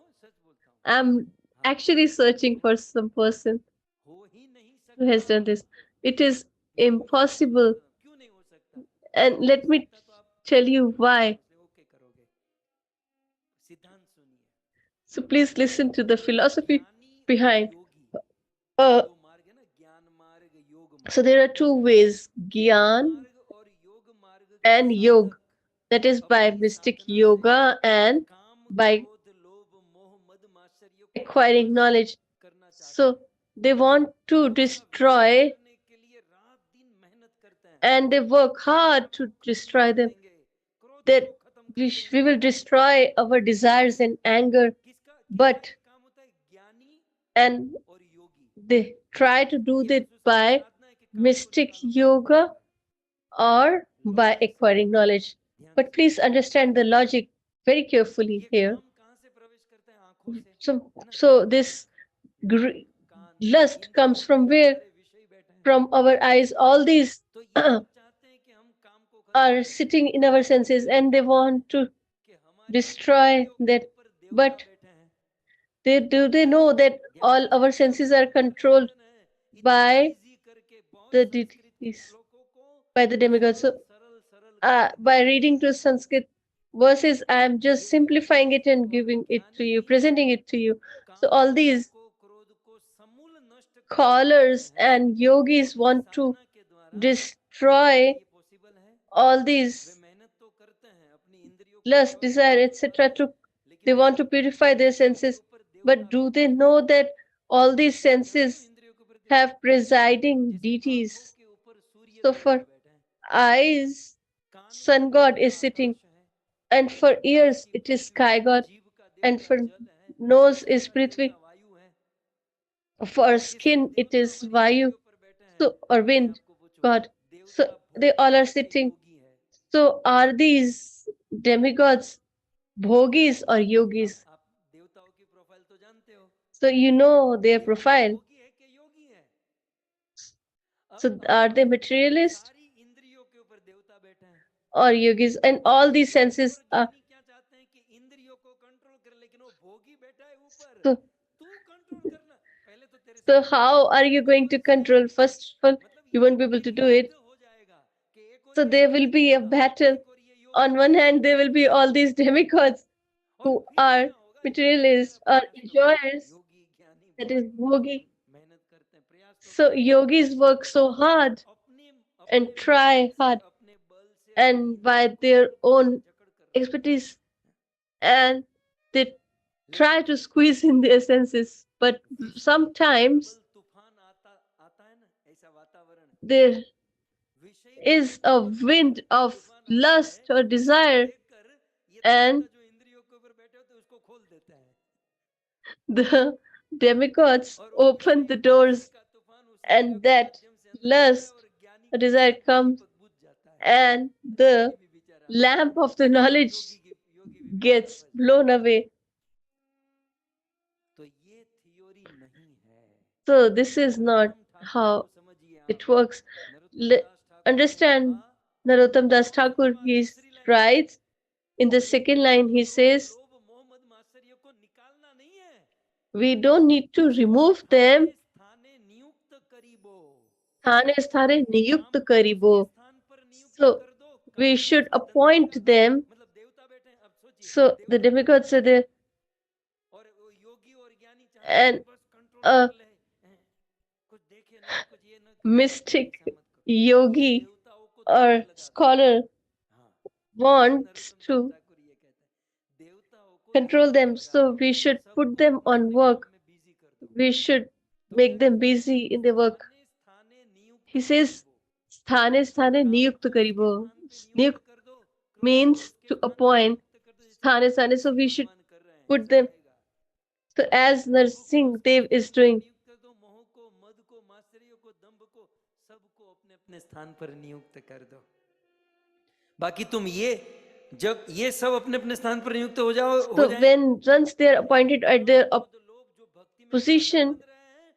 I'm actually searching for some person who has done this. It is impossible. And let me tell you why. So please listen to the philosophy behind. So there are two ways, Gyan and Yog. That is by mystic yoga and by acquiring knowledge. So they want to destroy, and they work hard to destroy them. That we will destroy our desires and anger, but and they try to do that by mystic yoga or by acquiring knowledge. But please understand the logic very carefully here. So this lust comes from where? From our eyes. All these are sitting in our senses, and they want to destroy that. But they know that all our senses are controlled by the deities, by the demigods. So by reading to Sanskrit verses, I am just simplifying it and giving it to you, presenting it to you. So all these scholars and yogis want to destroy all these lust, desire, etc. They want to purify their senses. But do they know that all these senses have presiding deities? So for eyes, sun god is sitting, and for ears it is sky god, and for nose is Prithvi, for skin it is Vayu, so or wind god. So they all are sitting. So are these demigods bhogis or yogis? So you know their profile. So are they materialist or yogis? And all these senses are. So how are you going to control? First of all, you won't be able to do it. So there will be a battle. On one hand, there will be all these demigods who are materialists or enjoyers, that is bhogi. So yogis work so hard and try hard and by their own expertise, and they try to squeeze in their senses, but sometimes there is a wind of lust or desire, and the demigods open the doors, and that lust or desire comes, and the lamp of the knowledge gets blown away. So this is not how it works. Understand, Narottam Das Thakur, he writes in the second line, he says, we don't need to remove them. Sthane sthane niyukt karibo. So we should appoint them. So the demigods are there, and a mystic yogi or scholar wants to control them, so we should put them on work. We should make them busy in their work. He says, sthane sthane niyukt karibo. Niyukt means to appoint. Sthane sthane, so we should put them. So as Narsimha Dev is doing, अपने स्थान पर नियुक्त कर दो. बाकी तुम ये जब ये सब अपने अपने स्थान पर नियुक्त हो जाओ so when once they are appointed at their position,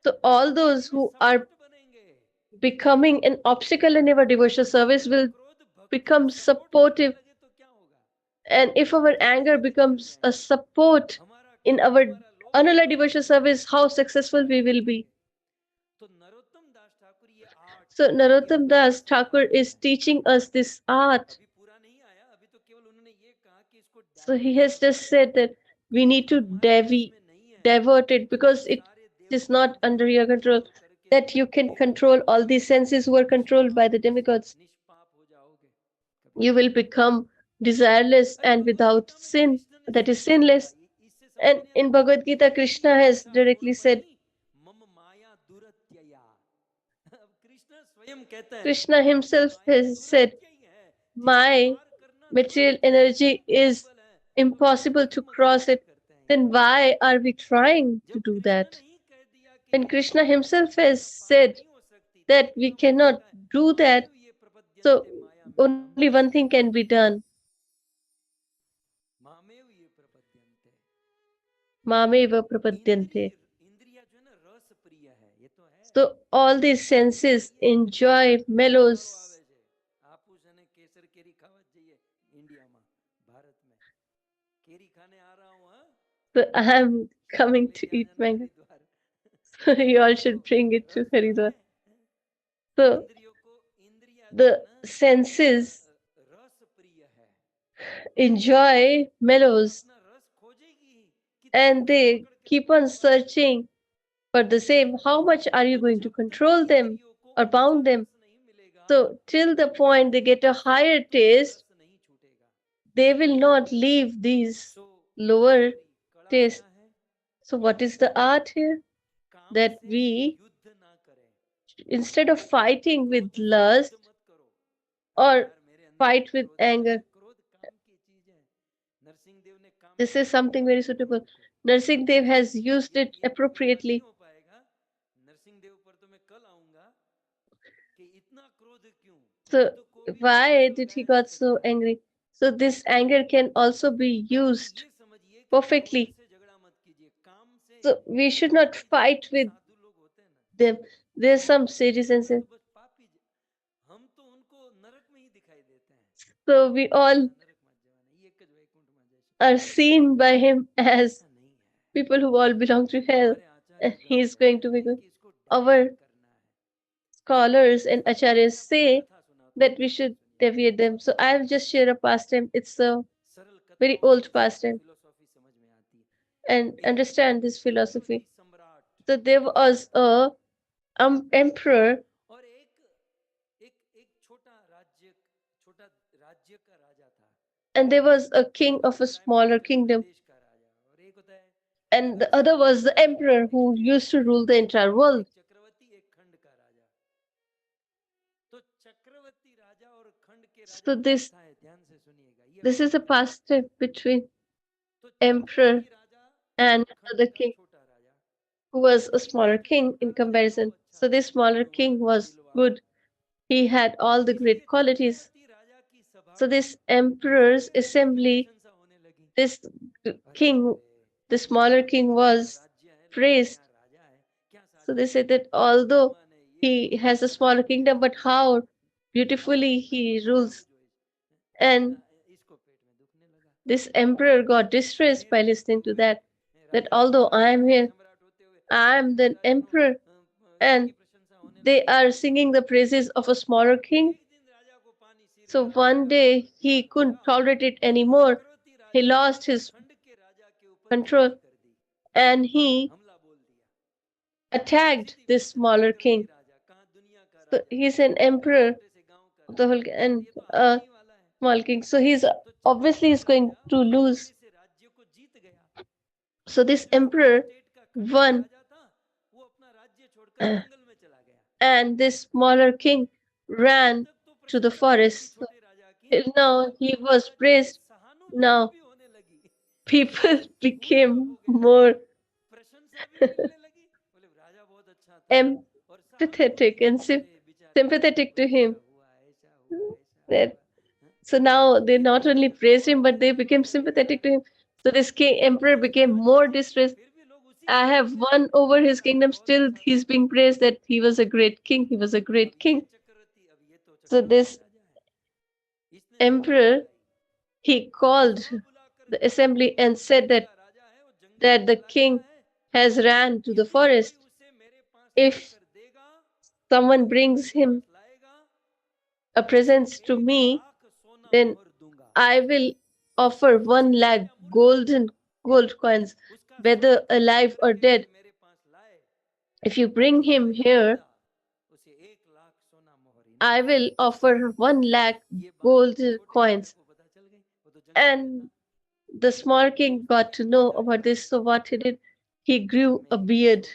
so all those who are becoming an obstacle in our devotional service will become supportive. And if our anger becomes a support in our unallied devotional service, how successful we will be. So Narottam Das Thakur is teaching us this art. So he has just said that we need to divert it because it is not under your control. That you can control all these senses who are controlled by the demigods. You will become desireless and without sin, that is sinless. And in Bhagavad Gita, Krishna has directly said, Krishna himself has said, my material energy is impossible to cross it. Then why are we trying to do that? When Krishna himself has said that we cannot do that, so only one thing can be done. Mameva prapadyante. So all these senses enjoy mellows. So I am coming to eat mango. So you all should bring it to Haridwar. So the senses enjoy mellows, and they keep on searching for the same. How much are you going to control them or bound them? So till the point they get a higher taste, they will not leave these lower tastes. So what is the art here? That we, instead of fighting with lust or fight with anger, this is something very suitable. Narsimha Dev has used it appropriately. So why did he got so angry? So this anger can also be used perfectly. So we should not fight with them. There's some sages and say, so we all are seen by him as people who all belong to hell, and he is going to be good. Our scholars and acharyas say that we should deviate them. So I'll just share a pastime. It's a very old pastime. And understand this philosophy. So there was a emperor and there was a king of a smaller kingdom, and the other was the emperor who used to rule the entire world. So this is a past step between emperor and another king who was a smaller king in comparison. So this smaller king was good. He had all the great qualities. So this emperor's assembly, this king, the smaller king was praised. So they said that although he has a smaller kingdom, but how beautifully he rules. And this emperor got distressed by listening to that, that although I am here, I am the emperor, and they are singing the praises of a smaller king. So one day he couldn't tolerate it anymore. He lost his control and he attacked this smaller king. So he's an emperor of the whole and a small king. So he's obviously is going to lose. So this emperor won, and this smaller king ran to the forest. So now he was praised. Now people became more empathetic and sympathetic to him. That so now they not only praised him, but they became sympathetic to him. So this king emperor became more distressed. I have won over his kingdom. Still, he's being praised that he was a great king. He was a great king. So this emperor, he called the assembly and said that the king has ran to the forest. If someone brings him a present to me, then I will offer 1 lakh gold coins, whether alive or dead. If you bring him here, I will offer 1 lakh gold coins. And the small king got to know about this. So what he did, he grew a beard.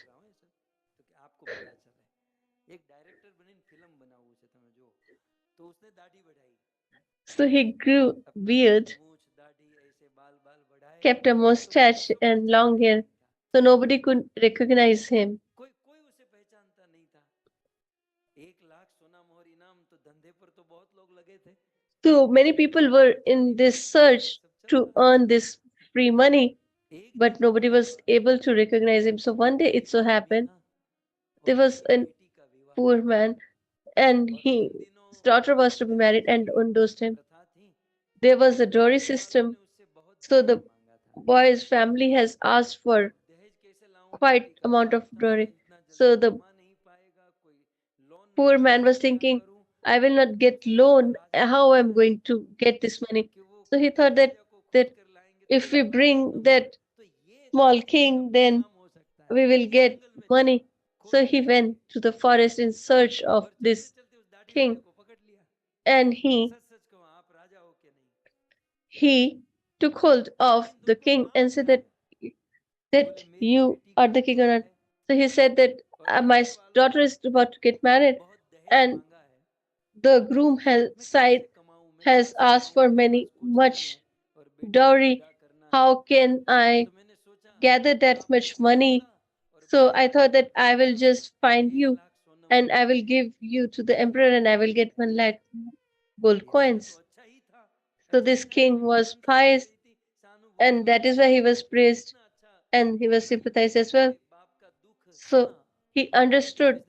So he grew beard, kept a mustache and long hair, so nobody could recognize him. So many people were in this search to earn this free money, but nobody was able to recognize him. So one day it so happened there was a poor man, and his daughter was to be married, and on those time there was a dowry system. So the boy's family has asked for quite amount of dowry. So the poor man was thinking, I will not get loan. How I'm going to get this money? So he thought that if we bring that small king, then we will get money. So he went to the forest in search of this king, and he took hold of the king and said that you are the king or not. So he said that my daughter is about to get married, and the groom has asked for much dowry. How can I gather that much money? So I thought that I will just find you and I will give you to the emperor and I will get 1 lakh gold coins. So this king was pious, and that is why he was praised and he was sympathized as well. So he understood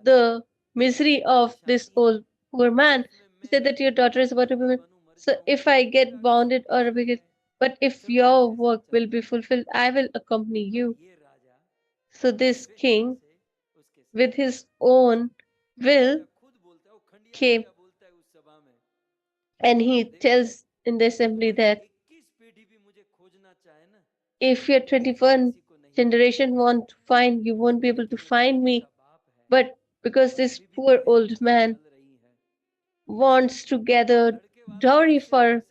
the misery of this old poor man. He said that your daughter is about to be married. So if I get bounded or but if your work will be fulfilled, I will accompany you. So this king, with his own will, came and he tells in the assembly that if your 21 generation want to find, you won't be able to find me. But because this poor old man wants to gather dowry for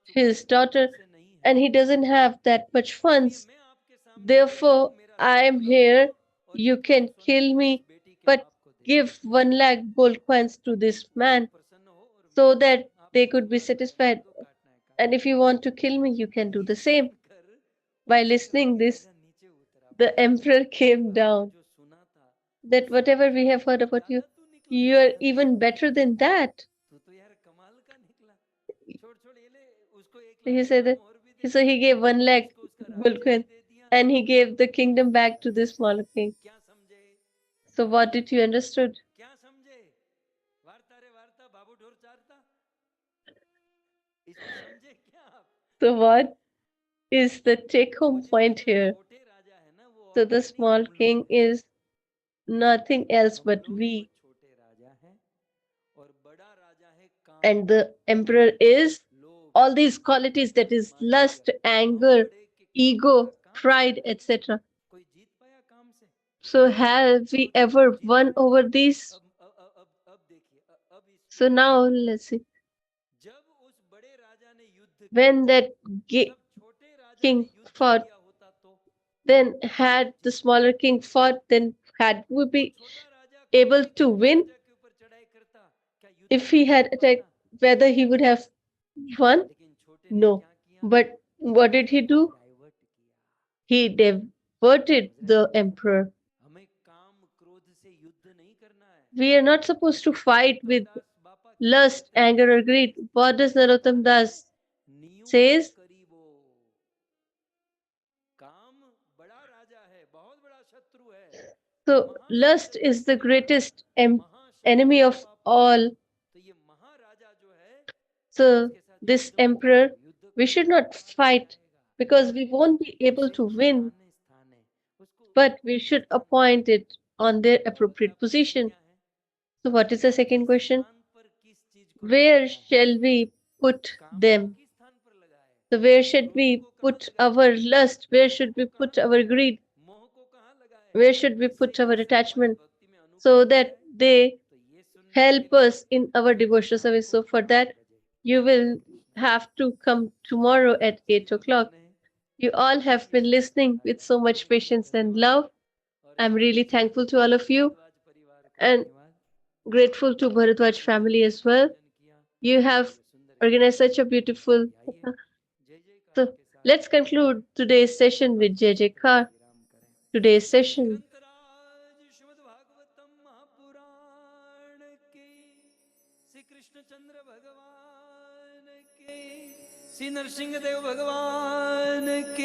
his daughter, and he doesn't have that much funds. Therefore, I am here. You can kill me, but give 1 lakh gold coins to this man so that they could be satisfied. And if you want to kill me, you can do the same. By listening this, the emperor came down. That whatever we have heard about you, you are even better than that. He said that. So he gave 1 lakh gold coin, and he gave the kingdom back to the smaller king. So what did you understood? So what is the take-home point here? So the small king is nothing else but we, and the emperor is all these qualities, that is lust, anger, ego, pride, etc. So have we ever won over these? So now let's see. When that king fought, then had the smaller king fought, then had we be able to win? If he had attacked, whether he would have won? No. But what did he do? He diverted the emperor. We are not supposed to fight with lust, anger, or greed. What does LalGovindDas says? So lust is the greatest enemy of all. So this emperor, we should not fight because we won't be able to win, but we should appoint it on their appropriate position. So what is the second question? Where shall we put them? So where should we put our lust? Where should we put our greed? Where should we put our attachment so that they help us in our devotional service? So for that, you will have to come tomorrow at 8 o'clock. You all have been listening with so much patience and love. I'm really thankful to all of you and grateful to Bharadwaj family as well. You have organized such a beautiful. So let's conclude today's session with Jai Jai Kar. Today's session. Shri Narsingh Dev भगवान की